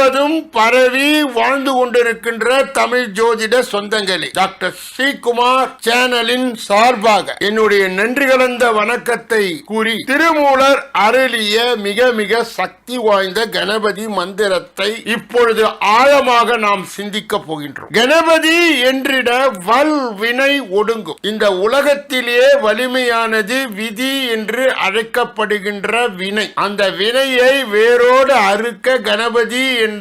முழுவதும் பரவி வாழ்ந்து கொண்டிருக்கின்ற தமிழ் ஜோதிட சொந்தங்களே, டாக்டர் ஸ்ரீகுமார் சேனலின் சார்பாக என்னுடைய நன்றி கலந்த வணக்கத்தை கூறி, திருமூலர் அருளிய மிக மிக சக்தி வாய்ந்த கணபதி மந்திரத்தை இப்பொழுது ஆழமாக நாம் சிந்திக்க போகின்றோம். கணபதி என்றிட வல் வினை ஒடுங்கும். இந்த உலகத்திலே வலிமையானது விதி என்று அழைக்கப்படுகின்ற வினை. அந்த வினையை வேரோடு அறுக்க கணபதி என்ற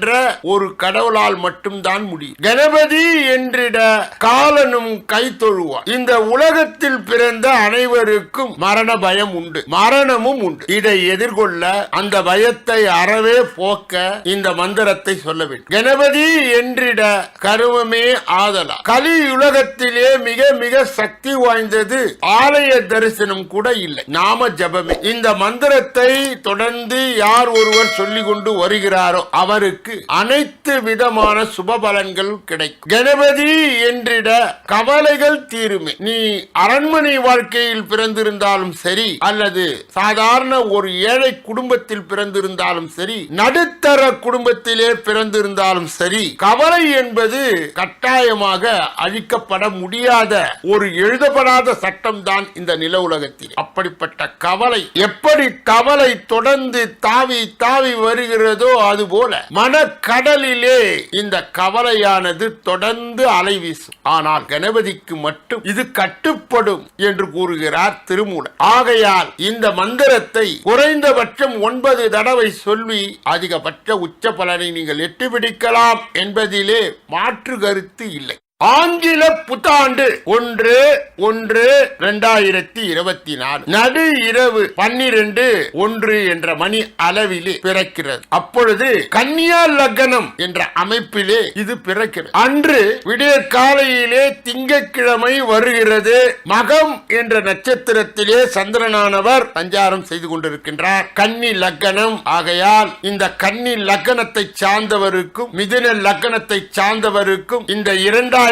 ஒரு கடவுளால் மட்டும்தான் முடியும். கணபதி என்றிட காலனும் கை தொழுவார். இந்த உலகத்தில் பிறந்த அனைவருக்கும் மரண பயம் உண்டு, மரணமும் உண்டு. இதை எதிர்கொள்ள, அந்த பயத்தை அறவே போக்க இந்த மந்திரத்தை சொல்ல வேண்டும். கணபதி என்றிட கருவமே ஆதலா. கலியுலகத்திலே மிக மிக சக்தி வாய்ந்தது ஆலய தரிசனம் கூட இல்லை, நாம ஜபமே. இந்த மந்திரத்தை தொடர்ந்து யார் ஒருவர் சொல்லிக் கொண்டு வருகிறாரோ அவருக்கு அனைத்து விதமான சுப பலன்கள் கிடைக்கும். கணபதி என்றிட கவலைகள் தீருமே. நீ அரண்மனை வாழ்க்கையில் பிறந்திருந்தாலும் சரி, அல்லது சாதாரண ஒரு ஏழை குடும்பத்தில் பிறந்திருந்தாலும் சரி, நடுத்தர குடும்பத்திலே பிறந்திருந்தாலும் சரி, கவலை என்பது கட்டாயமாக அழிக்கப்பட முடியாத ஒரு எழுதப்படாத சட்டம் தான் இந்த நில உலகத்தில். அப்படிப்பட்ட கவலை எப்படி தவளை தொடர்ந்து தாவி தாவி வருகிறதோ அதுபோல மனக்கடலிலே இந்த கவலையானது தொடர்ந்து அலை வீசும். ஆனால் கணபதிக்கு மட்டும் இது கட்டுப்படும் என்று கூறுகிறார் திருமூலர். ஆகையால் இந்த மந்திரத்தை குறைந்தபட்சம் 9 தடவை சொல்லி அதிகபட்ச உச்ச பலனை நீங்கள் எட்டி பிடிக்கலாம் என்பதிலே மாற்று கருத்து இல்லை. ஆங்கில புத்தாண்டு 1/1/2024 நடு இரவு 12:01 என்ற மணி அளவிலே பிறக்கிறது. அப்பொழுது கன்னியா லக்னம் என்ற அமைப்பிலே இது பிறக்கிறது. அன்று விடிய காலையிலே திங்கட்கிழமை வருகிறது. மகம் என்ற நட்சத்திரத்திலே சந்திரனானவர் சஞ்சாரம் செய்து கொண்டிருக்கின்றார். கன்னி லக்னம். ஆகையால் இந்த கன்னி லக்னத்தை சார்ந்தவருக்கும் மிதுன லக்னத்தை சார்ந்தவருக்கும் இந்த 2024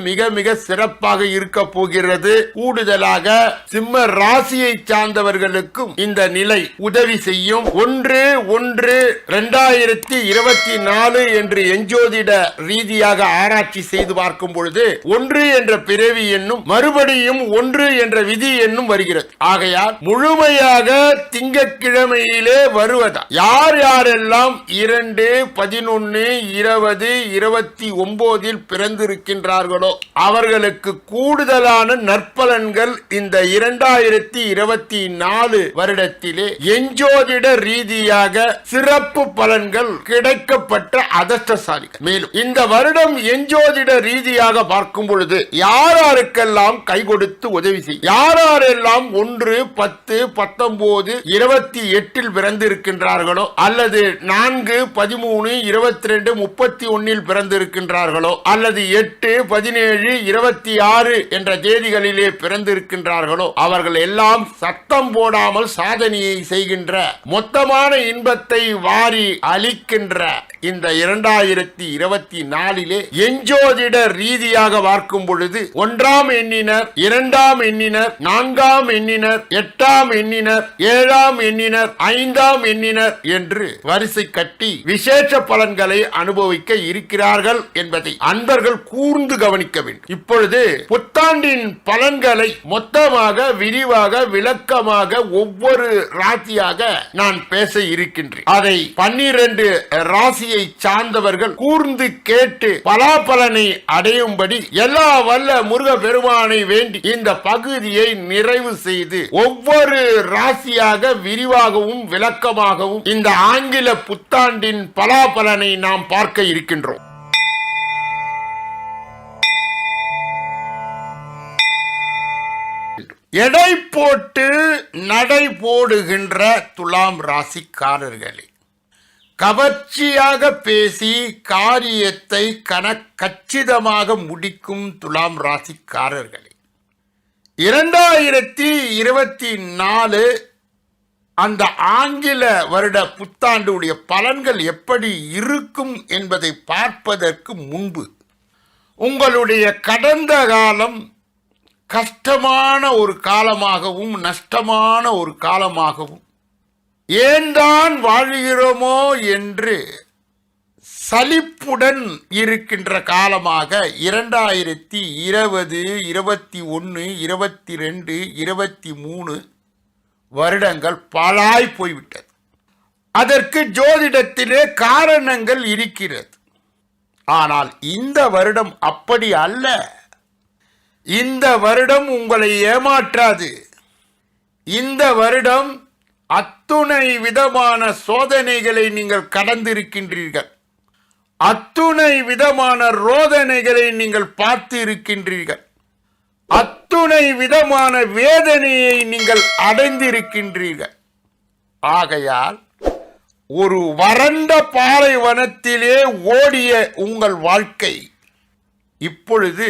மிக மிக சிறப்பாக இருக்க போகிறது. கூடுதலாக சிம்ம ராசியை சார்ந்தவர்களுக்கும் இந்த நிலை உதவி செய்யும். 1/1/2024 என்று எஞ்சோதிட ரீதியாக ஆராய்ச்சி செய்து பார்க்கும் பொழுது 1 என்ற பிறவி எண்ணும் மறுபடியும் 1 என்ற விதி எண்ணும் வருகிறது. ஆகையால் முழுமையாக திங்கட்கிழமையிலே வருவதா யார் யாரெல்லாம் 2, 11, 20, 29 பிறந்திருக்கின்றார்களோ அவர்களுக்கு கூடுதலான நற்பலன்கள் இந்த 2024 வருடத்திலே எஞ்சோதிட ரீதியாக சிறப்பு பலன்கள் கிடைக்கப்பட்ட அதிர்ஷ்டசாலிகள். மேலும் இந்த வருடம் எஞ்சோதிட ரீதியாக பார்க்கும் பொழுது யாரெல்லாம் கை கொடுத்து உதவி செய்யும், யாரெல்லாம் 1, 10, 19, 28 பிறந்திருக்கின்றார்களோ அல்லது 4, 13, 22, 31 பிறந்திருக்கின்றார்களோ அல்லது 8, 17, 26 என்ற தேதிகளிலே பிறந்திருக்கின்றார்களோ அவர்கள் எல்லாம் சத்தம் போடாமல் சாதனையை செய்கின்ற, மொத்தமான இன்பத்தை வாரி அளிக்கின்ற இந்த 2024 எஞ்சோதிட ரீதியாக பார்க்கும் பொழுது 1ஆம் எண்ணினர், 2ஆம் எண்ணினர், 4ஆம் எண்ணினர், 8ஆம் எண்ணினர், 7ஆம் எண்ணினர், 5ஆம் எண்ணினர் என்று வரிசை கட்டி விசேஷ பலன்களை அனுபவிக்க இருக்கிறார்கள் என்பதை அன்பர்கள் கூர்ந்து கவனிக்க வேண்டும். இப்பொழுது புத்தாண்டின் பலன்களை மொத்தமாக விரிவாக விளக்கமாக ஒவ்வொரு ராசியாக நான் பேச இருக்கின்றேன். அதை 12 ராசியை சார்ந்தவர்கள் கூர்ந்து கேட்டு பலாபலனை அடையும்படி எல்லா வல்ல முருக பெருமானை வேண்டி இந்த பகுதியை நிறைவு செய்து ஒவ்வொரு ராசியாக விரிவாகவும் விளக்கமாகவும் இந்த ஆங்கில புத்தாண்டின் பலாபலனை நாம் பார்க்க இருக்கின்றோம். எடை போட்டு நடை போடுகின்ற துலாம் ராசிக்காரர்களே, கவர்ச்சியாக பேசி காரியத்தை கச்சிதமாக முடிக்கும் துலாம் ராசிக்காரர்களே, 2024 அந்த ஆங்கில வருட புத்தாண்டுடைய பலன்கள் எப்படி இருக்கும் என்பதை பார்ப்பதற்கு முன்பு உங்களுடைய கடந்த காலம் கஷ்டமான ஒரு காலமாகவும் நஷ்டமான ஒரு காலமாகவும் ஏன் தான் வாழ்கிறோமோ என்று சலிப்புடன் இருக்கின்ற காலமாக 2020, 21, 22, 23 வருடங்கள் பாழாய் போய்விட்டது. அதற்கு ஜோதிடத்திலே காரணங்கள் இருக்கிறது. ஆனால் இந்த வருடம் அப்படி அல்ல. இந்த வருடம் உங்களை ஏமாற்றாது. இந்த வருடம் அத்துணை விதமான சோதனைகளை நீங்கள் கடந்திருக்கின்றீர்கள். அத்துணை விதமான ரோதனைகளை நீங்கள் பார்த்து இருக்கின்றீர்கள். அத்துணை விதமான வேதனையை நீங்கள் அடைந்திருக்கின்றீர்கள். ஆகையால் ஒரு வறண்ட பாலைவனத்திலே ஓடிய உங்கள் வாழ்க்கை இப்பொழுது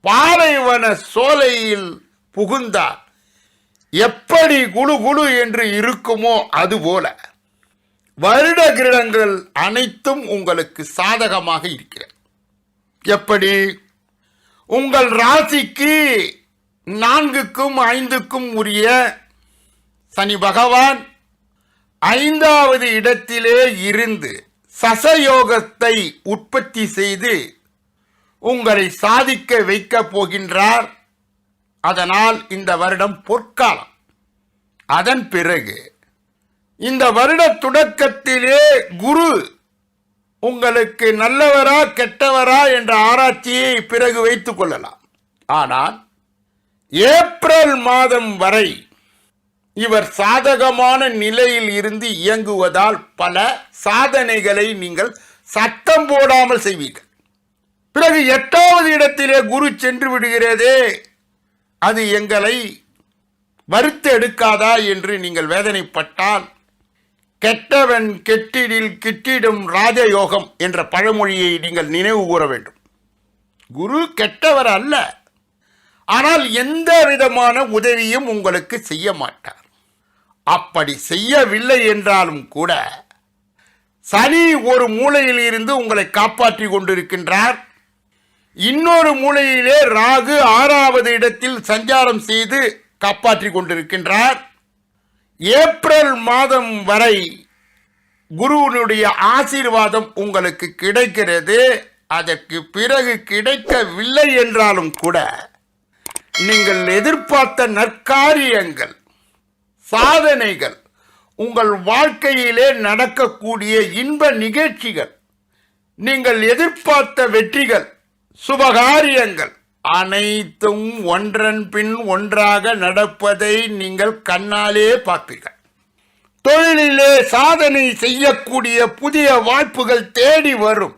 பாலைவன சோலையில் புகுந்தார் எப்படி குழு குழு என்று இருக்குமோ அதுபோல வருட கிரகங்கள் அனைத்தும் உங்களுக்கு சாதகமாக இருக்கிறது. எப்படி? உங்கள் ராசிக்கு 4க்கும் 5க்கும் உரிய சனி பகவான் 5வது இடத்திலே இருந்து சசயோகத்தை உற்பத்தி செய்து உங்களை சாதிக்க வைக்கப் போகின்றார். அதனால் இந்த வருடம் பொற்காலம். அதன் பிறகு இந்த வருட தொடக்கத்திலே குரு உங்களுக்கு நல்லவரா கெட்டவரா என்ற ஆராய்ச்சியை பிறகு வைத்துக் கொள்ளலாம். ஆனால் ஏப்ரல் மாதம் வரை இவர் சாதகமான நிலையில் இருந்து இயங்குவதால் பல சாதனைகளை நீங்கள் சத்தம் போடாமல் செய்வீர்கள். பிறகு 8வது இடத்திலே குரு சென்று விடுகிறதே, அது எங்களை வருத்த எடுக்காதா என்று நீங்கள் வேதனைப்பட்டால், கெட்டவன் கெட்டிடில் கிட்டிடும் ராஜயோகம் என்ற பழமொழியை நீங்கள் நினைவு கூற வேண்டும். குரு கெட்டவர் அல்ல, ஆனால் எந்த விதமான உதவியும் உங்களுக்கு செய்ய மாட்டார். அப்படி செய்யவில்லை என்றாலும் கூட சனி ஒரு மூலையில் இருந்து உங்களை காப்பாற்றி கொண்டிருக்கின்றார். இன்னொரு மூலையிலே ராகு 6வது இடத்தில் சஞ்சாரம் செய்து காப்பாற்றி கொண்டிருக்கின்றார். ஏப்ரல் மாதம் வரை குருவினுடைய ஆசீர்வாதம் உங்களுக்கு கிடைக்கிறது. அதற்கு பிறகு கிடைக்கவில்லை என்றாலும் கூட நீங்கள் எதிர்பார்த்த நற்காரியங்கள், சாதனைகள், உங்கள் வாழ்க்கையிலே நடக்கக்கூடிய இன்ப நிகழ்ச்சிகள், நீங்கள் எதிர்பார்த்த வெற்றிகள், சுபகாரியங்கள் அனைத்தும் ஒன்றன் பின் ஒன்றாக நடப்பதை நீங்கள் கண்ணாலே பார்ப்பீர்கள். தொழிலிலே சாதனை செய்யக்கூடிய புதிய வாய்ப்புகள் தேடி வரும்.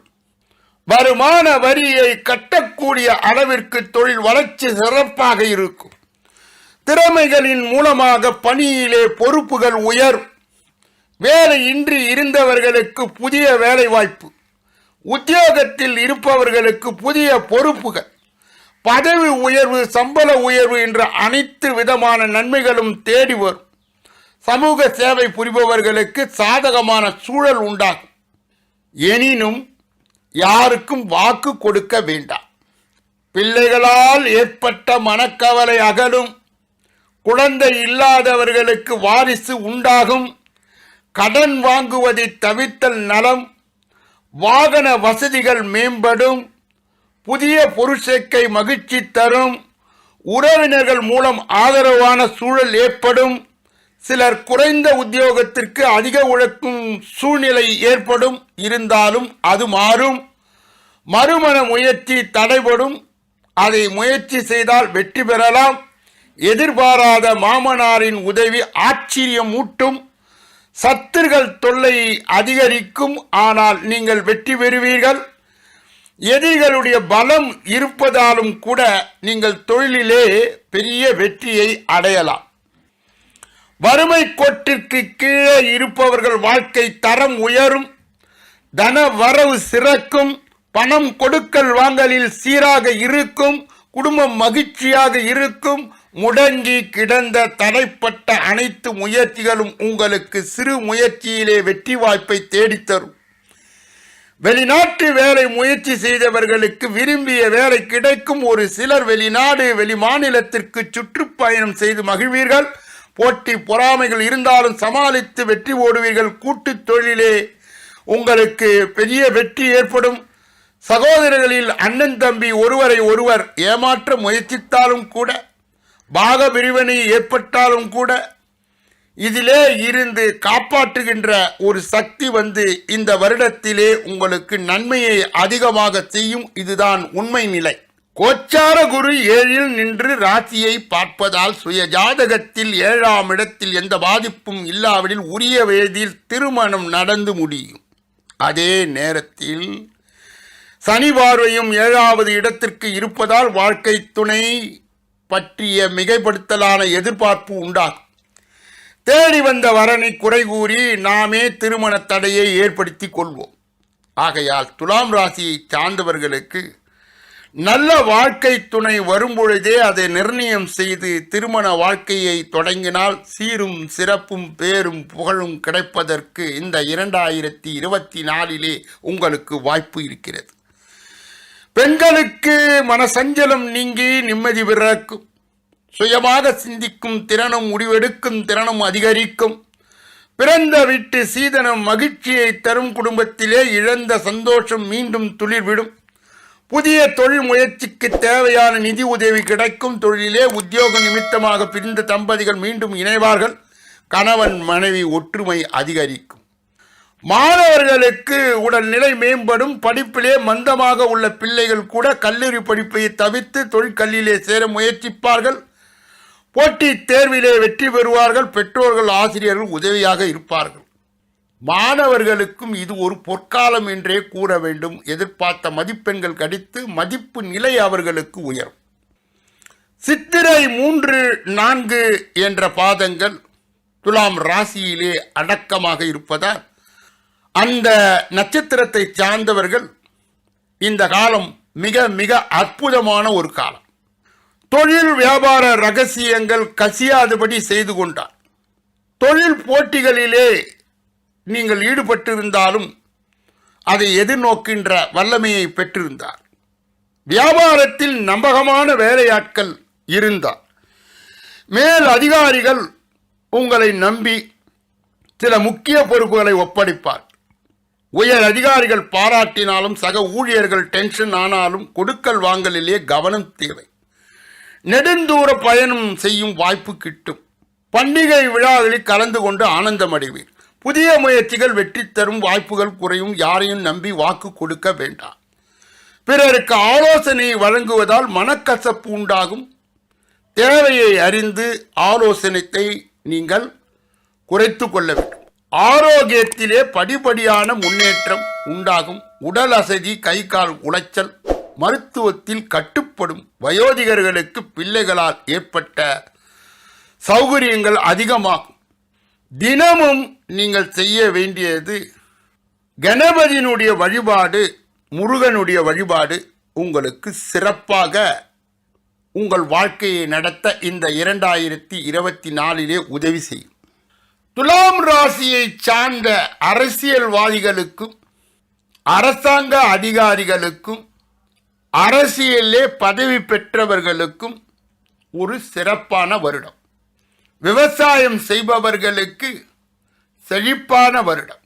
வருமான வரியை கட்டக்கூடிய அளவிற்கு தொழில் வளர்ச்சி சிறப்பாக இருக்கும். திறமைகளின் மூலமாக பணியிலே பொறுப்புகள் உயரும். வேலையின்றி இருந்தவர்களுக்கு புதிய வேலை வாய்ப்பு, உத்தியோகத்தில் இருப்பவர்களுக்கு புதிய பொறுப்புகள், பதவி உயர்வு, சம்பள உயர்வு என்ற அனைத்து விதமான நன்மைகளும் தேடி வரும். சமூக சேவை புரிபவர்களுக்கு சாதகமான சூழல் உண்டாகும். எனினும் யாருக்கும் வாக்கு கொடுக்க வேண்டாம். பிள்ளைகளால் ஏற்பட்ட மனக்கவலை அகலும். குழந்தை இல்லாதவர்களுக்கு வாரிசு உண்டாகும். கடன் வாங்குவதை தவிர்த்தல் நலம். வாகன வசதிகள் மேம்படும். புதிய பொருட்சேர்க்கை மகிழ்ச்சி தரும். உறவினர்கள் மூலம் ஆதரவான சூழல் ஏற்படும். சிலர் குறைந்த உத்தியோகத்திற்கு அதிக உழைக்கும் சூழ்நிலை ஏற்படும். இருந்தாலும் அது மாறும். மறுமண முயற்சி தடைபடும். அதை முயற்சி செய்தால் வெற்றி பெறலாம். எதிர்பாராத மாமனாரின் உதவி ஆச்சரியமூட்டும். சத்துருக்கள் தொல்லை அதிகரிக்கும். ஆனால் நீங்கள் வெற்றி பெறுவீர்கள். எதிரிகளுடைய பலம் இருப்பதாலும் கூட நீங்கள் தொழிலிலே பெரிய வெற்றியை அடையலாம். வறுமை கோட்டிற்கு கீழே இருப்பவர்கள் வாழ்க்கை தரம் உயரும். தன வரவு சிறக்கும். பணம் கொடுக்கல் வாங்கலில் சீராக இருக்கும். குடும்பம் மகிழ்ச்சியாக இருக்கும். முடங்கி கிடந்த தடைப்பட்ட அனைத்து முயற்சிகளும் உங்களுக்கு சிறு முயற்சியிலே வெற்றி வாய்ப்பை தேடித்தரும். வெளிநாட்டு வேலை முயற்சி செய்தவர்களுக்கு விரும்பிய வேலை கிடைக்கும். ஒரு சிலர் வெளிநாடு வெளிமாநிலத்திற்கு சுற்றுப்பயணம் செய்து மகிழ்வீர்கள். போட்டி பொறாமைகள் இருந்தாலும் சமாளித்து வெற்றி ஓடுவீர்கள். கூட்டுத் தொழிலே உங்களுக்கு பெரிய வெற்றி ஏற்படும். சகோதரர்களில் அண்ணன் தம்பி ஒருவரை ஒருவர் ஏமாற்ற முயற்சித்தாலும் கூட, பாக பிரிவினை ஏற்பட்டாலும் கூட, இதிலே இருந்து காப்பாற்றுகின்ற ஒரு சக்தி இந்த வருடத்திலே உங்களுக்கு நன்மையை அதிகமாக செய்யும். இதுதான் உண்மை நிலை. கோச்சார குரு 7ல் நின்று ராசியை பார்ப்பதால் சுய ஜாதகத்தில் 7ஆம் இடத்தில் எந்த பாதிப்பும் இல்லாவிடில் உரிய வயதில் திருமணம் நடந்து முடியும். அதே நேரத்தில் சனி பார்வையும் 7வது இடத்திற்கு இருப்பதால் வாழ்க்கை துணை பற்றிய மிகைப்படுத்தலான எதிர்பார்ப்பு உண்டாகும். தேடி வந்த வரனை குறை கூறி நாமே திருமண தடையை ஏற்படுத்தி கொள்வோம். ஆகையால் துலாம் ராசியை சார்ந்தவர்களுக்கு நல்ல வாழ்க்கை துணை வரும்பொழுதே அதை நிர்ணயம் செய்து திருமண வாழ்க்கையை தொடங்கினால் சீரும் சிறப்பும் பேரும் புகழும் கிடைப்பதற்கு இந்த 2024 உங்களுக்கு வாய்ப்பு இருக்கிறது. பெண்களுக்கு மனசஞ்சலம் நீங்கி நிம்மதி பிறக்கும். சுயமாக சிந்திக்கும் திறனும் முடிவெடுக்கும் திறனும் அதிகரிக்கும். பிறந்த வீட்டு சீதனம் மகிழ்ச்சியை தரும். குடும்பத்திலே இழந்த சந்தோஷம் மீண்டும் துளிர்விடும். புதிய தொழில் முயற்சிக்கு தேவையான நிதி உதவி கிடைக்கும். தொழிலே உத்தியோக நிமித்தமாக பிரிந்த தம்பதிகள் மீண்டும் இணைவார்கள். கணவன் மனைவி ஒற்றுமை அதிகரிக்கும். மாணவர்களுக்கு உடல்நிலை மேம்படும். படிப்பிலே மந்தமாக உள்ள பிள்ளைகள் கூட கல்லூரி படிப்பை தவிர்த்து தொழிற்கல்வியிலே சேர முயற்சிப்பார்கள். போட்டி தேர்விலே வெற்றி பெறுவார்கள். பெற்றோர்கள் ஆசிரியர்கள் உதவியாக இருப்பார்கள். மாணவர்களுக்கும் இது ஒரு பொற்காலம் என்றே கூற வேண்டும். எதிர்பார்த்த மதிப்பெண்கள் கிடைத்து மதிப்பு நிலை அவர்களுக்கு உயரும். சித்திரை 3, 4 என்ற பாதங்கள் துலாம் ராசியிலே அடக்கமாக இருப்பதால் அந்த நட்சத்திரத்தை சார்ந்தவர்கள் இந்த காலம் மிக மிக அற்புதமான ஒரு காலம். தொழில் வியாபார ரகசியங்கள் கசியாதபடி செய்து கொண்டார். தொழில் போட்டிகளிலே நீங்கள் ஈடுபட்டிருந்தாலும் அதை எதிர்நோக்கின்ற வல்லமையை பெற்றிருந்தார். வியாபாரத்தில் நம்பகமான வேலையாட்கள் இருந்தார். மேல் அதிகாரிகள் உங்களை நம்பி சில முக்கிய பொறுப்புகளை ஒப்படைப்பார். உயர் அதிகாரிகள் பாராட்டினாலும் சக ஊழியர்கள் டென்ஷன் ஆனாலும் கொடுக்கல் வாங்கலிலே கவனம் தேவை. நெடுந்தூர பயணம் செய்யும் வாய்ப்பு கிட்டும். பண்டிகை விழாக்களில் கலந்து கொண்டு ஆனந்தம் அடைவீர். புதிய முயற்சிகள் வெற்றி தரும். வாய்ப்புகள் குறையும். யாரையும் நம்பி வாக்கு கொடுக்க வேண்டாம். பிறருக்கு ஆலோசனை வழங்குவதால் மனக்கசப்பு உண்டாகும். தேவையை அறிந்து ஆலோசனையை நீங்கள் குறைத்து கொள்ள வேண்டும். ஆரோக்கியத்திலே படிப்படியான முன்னேற்றம் உண்டாகும். உடல் அசதி, கை கால் உளைச்சல் மருத்துவத்தில் கட்டுப்படும். வயோதிகர்களுக்கு பிள்ளைகளால் ஏற்பட்ட சௌகரியங்கள் அதிகமாகும். தினமும் நீங்கள் செய்ய வேண்டியது கணபதியினுடைய வழிபாடு, முருகனுடைய வழிபாடு உங்களுக்கு சிறப்பாக உங்கள் வாழ்க்கையை நடத்த இந்த 2024 உதவி செய்யும். துலாம் ராசியை சார்ந்த அரசியல்வாதிகளுக்கும் அரசாங்க அதிகாரிகளுக்கும் அரசியலே பதவி பெற்றவர்களுக்கும் ஒரு சிறப்பான வருடம். விவசாயம் செய்பவர்களுக்கு செழிப்பான வருடம்.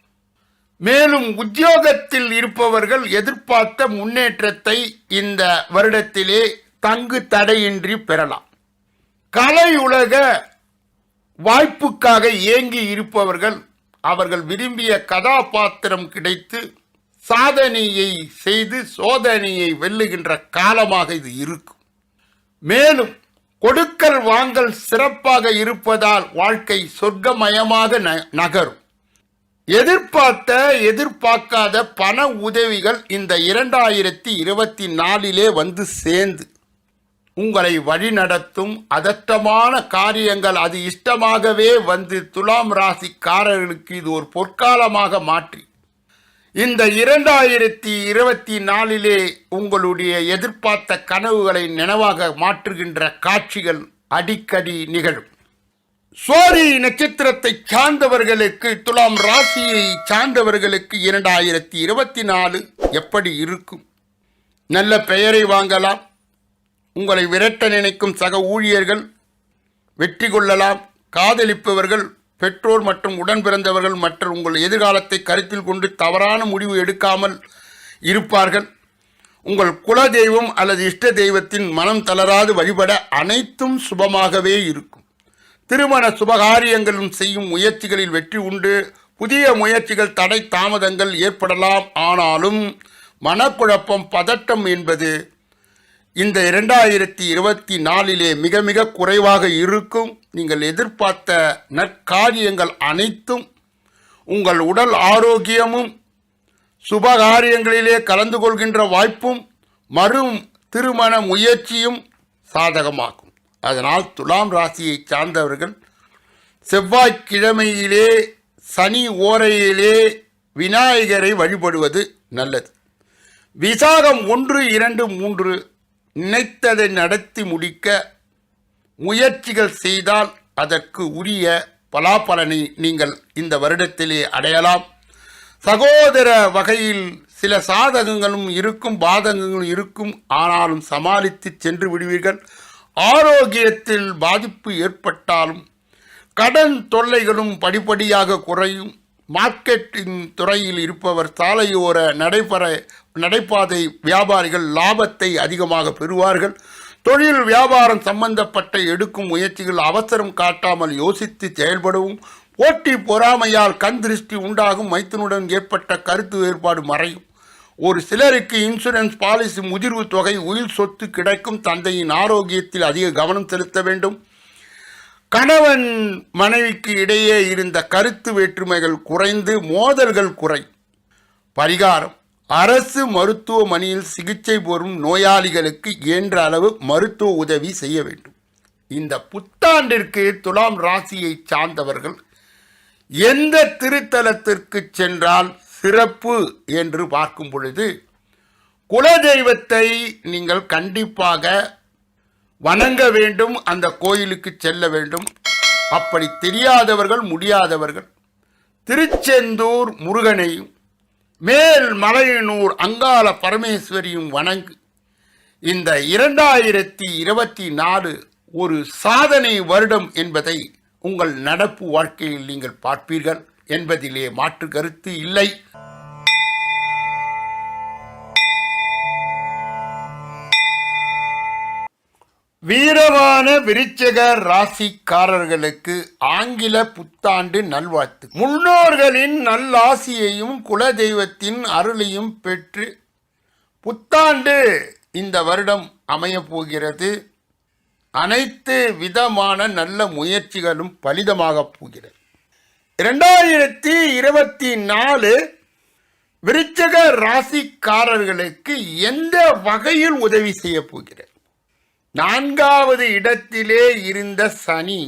மேலும் உத்தியோகத்தில் இருப்பவர்கள் எதிர்பார்த்த முன்னேற்றத்தை இந்த வருடத்திலே தங்கு தடையின்றி பெறலாம். கலை உலக வாய்ப்புக்காக ஏங்கி இருப்பவர்கள் அவர்கள் விரும்பிய கதாபாத்திரம் கிடைத்து சாதனையை செய்து சோதனையை வெல்லுகின்ற காலமாக இது இருக்கும். மேலும் கொடுக்கல் வாங்கல் சிறப்பாக இருப்பதால் வாழ்க்கை சொர்க்கமயமாக நகரும். எதிர்பார்க்காத பண உதவிகள் இந்த 2024 வந்து சேர்ந்து உங்களை வழிநடத்தும். அதட்டமான காரியங்கள் அது இஷ்டமாகவே வந்து துலாம் ராசிக்காரர்களுக்கு இது ஒரு பொற்காலமாக மாற்றி இந்த 2024 உங்களுடைய எதிர்பார்த்த கனவுகளை நினைவாக மாற்றுகின்ற காட்சிகள் அடிக்கடி நிகழும். சுவாதி நட்சத்திரத்தை சார்ந்தவர்களுக்கு, துலாம் ராசியை சார்ந்தவர்களுக்கு 2024 எப்படி இருக்கும்? நல்ல பெயரை வாங்கலாம். உங்களை விரட்ட நினைக்கும் சக ஊழியர்கள் வெற்றி கொள்ளலாம். காதலிப்பவர்கள் பெற்றோர் மற்றும் உடன் பிறந்தவர்கள் மற்றும் உங்கள் எதிர்காலத்தை கருத்தில் கொண்டு தவறான முடிவு எடுக்காமல் இருப்பார்கள். உங்கள் குல தெய்வம் அல்லது இஷ்ட தெய்வத்தின் மனம் தளராது வழிபட அனைத்தும் சுபமாகவே இருக்கும். திருமண சுபகாரியங்களும் செய்யும் முயற்சிகளில் வெற்றி உண்டு. புதிய முயற்சிகள் தடை தாமதங்கள் ஏற்படலாம். ஆனாலும் மனக்குழப்பம் பதட்டம் என்பது இந்த 2024 மிக மிக குறைவாக இருக்கும். நீங்கள் எதிர்பார்த்த நற்காரியங்கள் அனைத்தும், உங்கள் உடல் ஆரோக்கியமும், சுபகாரியங்களிலே கலந்து கொள்கின்ற வாய்ப்பும், திருமண முயற்சியும் சாதகமாகும். அதனால் துலாம் ராசியை சார்ந்தவர்கள் செவ்வாய்க்கிழமையிலே சனி ஓரையிலே விநாயகரை வழிபடுவது நல்லது. விசாகம் 1, 2, 3 நினைத்ததை நடத்தி முடிக்க முயற்சிகள் செய்தால் அதற்கு உரிய பலாபலனை நீங்கள் இந்த வருடத்திலே அடையலாம். சகோதர வகையில் சில சாதகங்களும் இருக்கும், பாதகங்களும் இருக்கும். ஆனாலும் சமாளித்து சென்று விடுவீர்கள். ஆரோக்கியத்தில் பாதிப்பு ஏற்பட்டாலும் கடன் தொல்லைகளும் படிப்படியாக குறையும். மார்க்கெட்டிங் துறையில் இருப்பவர், சாலையோர நடைபாதை வியாபாரிகள் லாபத்தை அதிகமாக பெறுவார்கள். தொழில் வியாபாரம் சம்பந்தப்பட்ட எடுக்கும் முயற்சிகள் அவசரம் காட்டாமல் யோசித்து செயல்படவும். போட்டி பொறாமையால் கண் திருஷ்டி உண்டாகும். மைத்துனுடன் ஏற்பட்ட கருத்து வேறுபாடு மறையும். ஒரு சிலருக்கு இன்சூரன்ஸ் பாலிசி, முதிர்வு தொகை, உயிர் சொத்து கிடைக்கும். தந்தையின் ஆரோக்கியத்தில் அதிக கவனம் செலுத்த வேண்டும். கணவன் மனைவிக்கு இடையே இருந்த கருத்து வேற்றுமைகள் குறைந்து மோதல்கள் குறை. பரிகாரம்: அரசு மருத்துவமனையில் சிகிச்சை பெறும் நோயாளிகளுக்கு இயன்ற அளவு மருத்துவ உதவி செய்ய வேண்டும். இந்த புத்தாண்டிற்கு துலாம் ராசியை சார்ந்தவர்கள் எந்த திருத்தலத்திற்கு சென்றால் சிறப்பு என்று பார்க்கும் பொழுது, குலதெய்வத்தை நீங்கள் கண்டிப்பாக வணங்க வேண்டும். அந்த கோயிலுக்கு செல்ல வேண்டும். அப்படி தெரியாதவர்கள், முடியாதவர்கள் திருச்செந்தூர் முருகனையும் மேல் மலையனூர் அங்காள பரமேஸ்வரியும் வணங்கு. இந்த 2024 ஒரு சாதனை வருடம் என்பதை உங்கள் நடப்பு வாழ்க்கையில் நீங்கள் பார்ப்பீர்கள் என்பதிலே மாற்று கருத்து இல்லை. வீரமான விருச்சிக ராசிக்காரர்களுக்கு ஆங்கில புத்தாண்டு நல்வாழ்த்து. முன்னோர்களின் நல்லாசியையும் குலதெய்வத்தின் அருளையும் பெற்று புத்தாண்டு இந்த வருடம் அமையப் போகிறது. அனைத்து விதமான நல்ல முயற்சிகளும் பலிதமாகப் போகிறது. 2024 விருச்சிக ராசிக்காரர்களுக்கு எந்த வகையில் உதவி செய்ய போகிறது? 4வது இடத்திலே இருந்த சனி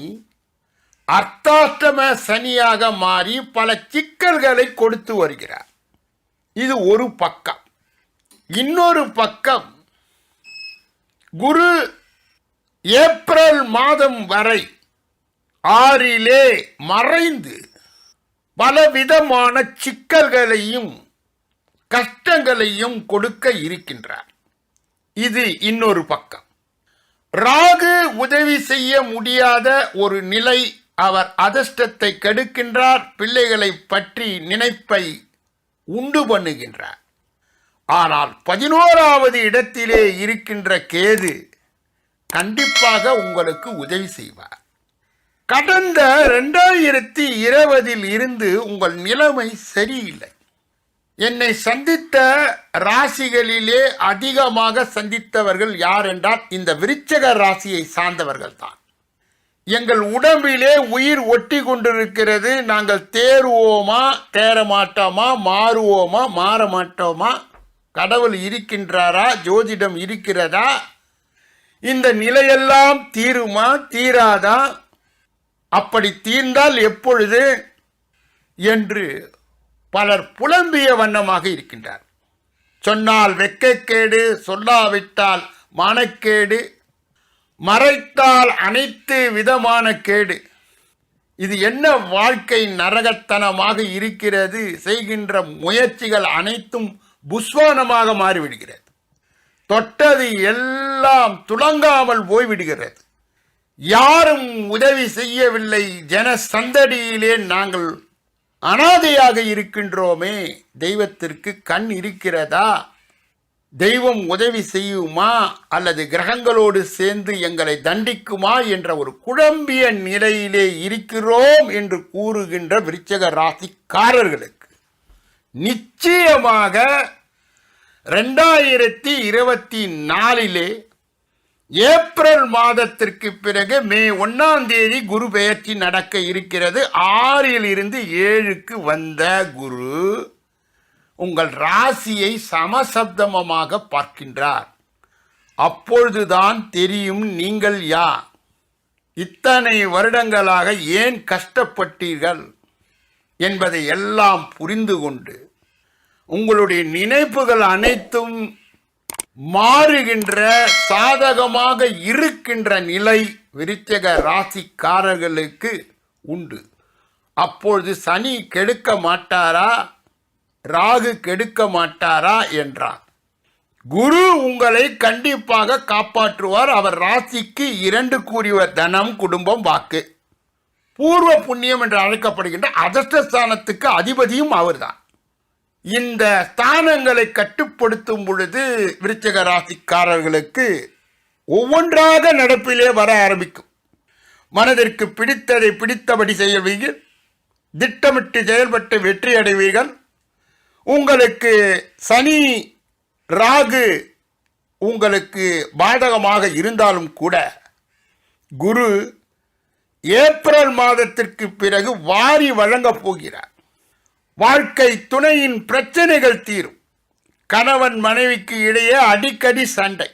அர்த்தாஷ்டம சனியாக மாறி பல சிக்கல்களை கொடுத்து வருகிறார். இது ஒரு பக்கம். இன்னொரு பக்கம் குரு ஏப்ரல் மாதம் வரை 6லே மறைந்து பலவிதமான சிக்கல்களையும் கஷ்டங்களையும் கொடுக்க இருக்கின்றார். இது இன்னொரு பக்கம். ராகு உதவி செய்ய முடியாத ஒரு நிலை. அவர் அதிர்ஷ்டத்தை கெடுக்கின்றார். பிள்ளைகளை பற்றி நினைப்பை உண்டு பண்ணுகின்றார். ஆனால் 11வது இடத்திலே இருக்கின்ற கேது கண்டிப்பாக உங்களுக்கு உதவி செய்வார். கடந்த 2020 இருந்து உங்கள் நிலைமை சரியில்லை. என்னை சந்தித்த ராசிகளிலே அதிகமாக சந்தித்தவர்கள் யார் என்றால் இந்த விருச்சிக ராசியை சார்ந்தவர்கள் தான். எங்கள் உடம்பிலே உயிர் ஒட்டி கொண்டிருக்கிறது. நாங்கள் தேறுவோமா, தேரமாட்டோமா, மாறுவோமா, மாற மாட்டோமா, கடவுள் இருக்கின்றாரா, ஜோதிடம் இருக்கிறதா, இந்த நிலையெல்லாம் தீருமா, தீராதா, அப்படி தீர்ந்தால் எப்பொழுது என்று பலர் புலம்பிய வண்ணமாக இருக்கின்றார். சொன்னால் வெட்கக்கேடு, சொல்லாவிட்டால் மானக்கேடு, மறைத்தால் அனைத்து விதமான கேடு. இது என்ன வாழ்க்கை நரகத்தனமாக இருக்கிறது. செய்கின்ற முயற்சிகள் அனைத்தும் புஸ்வானமாக மாறிவிடுகிறது. தொட்டது எல்லாம் துளங்காமல் போய்விடுகிறது. யாரும் உதவி செய்யவில்லை, ஜன சந்தடியிலே நாங்கள் அனாதையாக இருக்கின்றோமே, தெய்வத்திற்கு கண் இருக்கிறதா? தெய்வம் உதவி செய்யுமா அல்லது கிரகங்களோடு சேர்ந்து எங்களை தண்டிக்குமா என்ற ஒரு குழம்பிய நிலையிலே இருக்கிறோம் என்று கூறுகின்ற விருச்சிக ராசிக்காரர்களுக்கு நிச்சயமாக 2024 ஏப்ரல் மாதத்திற்கு பிறகு மே 1 குரு பெயர்ச்சி நடக்க இருக்கிறது. 6 7க்கு வந்த குரு உங்கள் ராசியை சமசப்தமமாக பார்க்கின்றார். அப்பொழுதுதான் தெரியும் நீங்கள் யார், இத்தனை வருடங்களாக ஏன் கஷ்டப்பட்டீர்கள் என்பதை எல்லாம் புரிந்து கொண்டு உங்களுடைய நினைப்புகள் அனைத்தும் மாறுகின்ற சாதகமாக இருக்கின்ற நிலை விருச்சிக ராசிக்காரர்களுக்கு உண்டு. அப்பொழுது சனி கெடுக்க மாட்டாரா, ராகு கெடுக்க மாட்டாரா என்றார். குரு உங்களை கண்டிப்பாக காப்பாற்றுவார். அவர் ராசிக்கு 2 கூறியவர், தனம், குடும்பம், வாக்கு, பூர்வ புண்ணியம் என்று அழைக்கப்படுகின்ற அதிர்ஷ்டஸ்தானத்துக்கு அதிபதியும் அவர்தான். இந்த ஸ்தானங்களை கட்டுப்படுத்தும் பொழுது விருச்சிக ராசிக்காரர்களுக்கு ஒவ்வொன்றாக நடப்பிலே வர ஆரம்பிக்கும். மனதிற்கு பிடித்ததை பிடித்தபடி செய்வீர்கள், திட்டமிட்டு செயல்பட்டு வெற்றி அடைவீர்கள். உங்களுக்கு சனி ராகு உங்களுக்கு பாதகமாக இருந்தாலும் கூட குரு ஏப்ரல் மாதத்திற்கு பிறகு வாரி வழங்கப் போகிறார். வாழ்க்கை துணையின் பிரச்சனைகள் தீரும். கணவன் மனைவிக்கு இடையே அடிக்கடி சண்டை,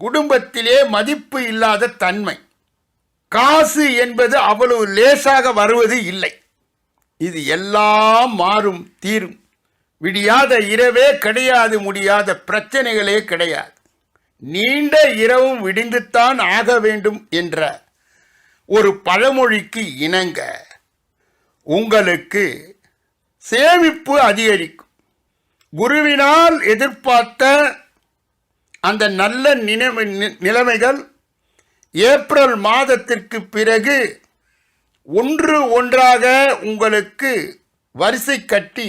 குடும்பத்திலே மதிப்பு இல்லாத தன்மை, காசு என்பது அவ்வளவு லேசாக வருவது இல்லை. இது எல்லாம் மாறும், தீரும். விடியாத இரவே கிடையாது, முடியாத பிரச்சனைகளே கிடையாது. நீண்ட இரவும் விடிந்துத்தான் ஆக வேண்டும் என்ற ஒரு பழமொழிக்கு இணங்க உங்களுக்கு சேமிப்பு அதிகரிக்கும். குருவினால் எதிர்பார்த்த அந்த நல்ல நிலைமைகள் ஏப்ரல் மாதத்திற்கு பிறகு ஒன்றாக உங்களுக்கு வரிசை கட்டி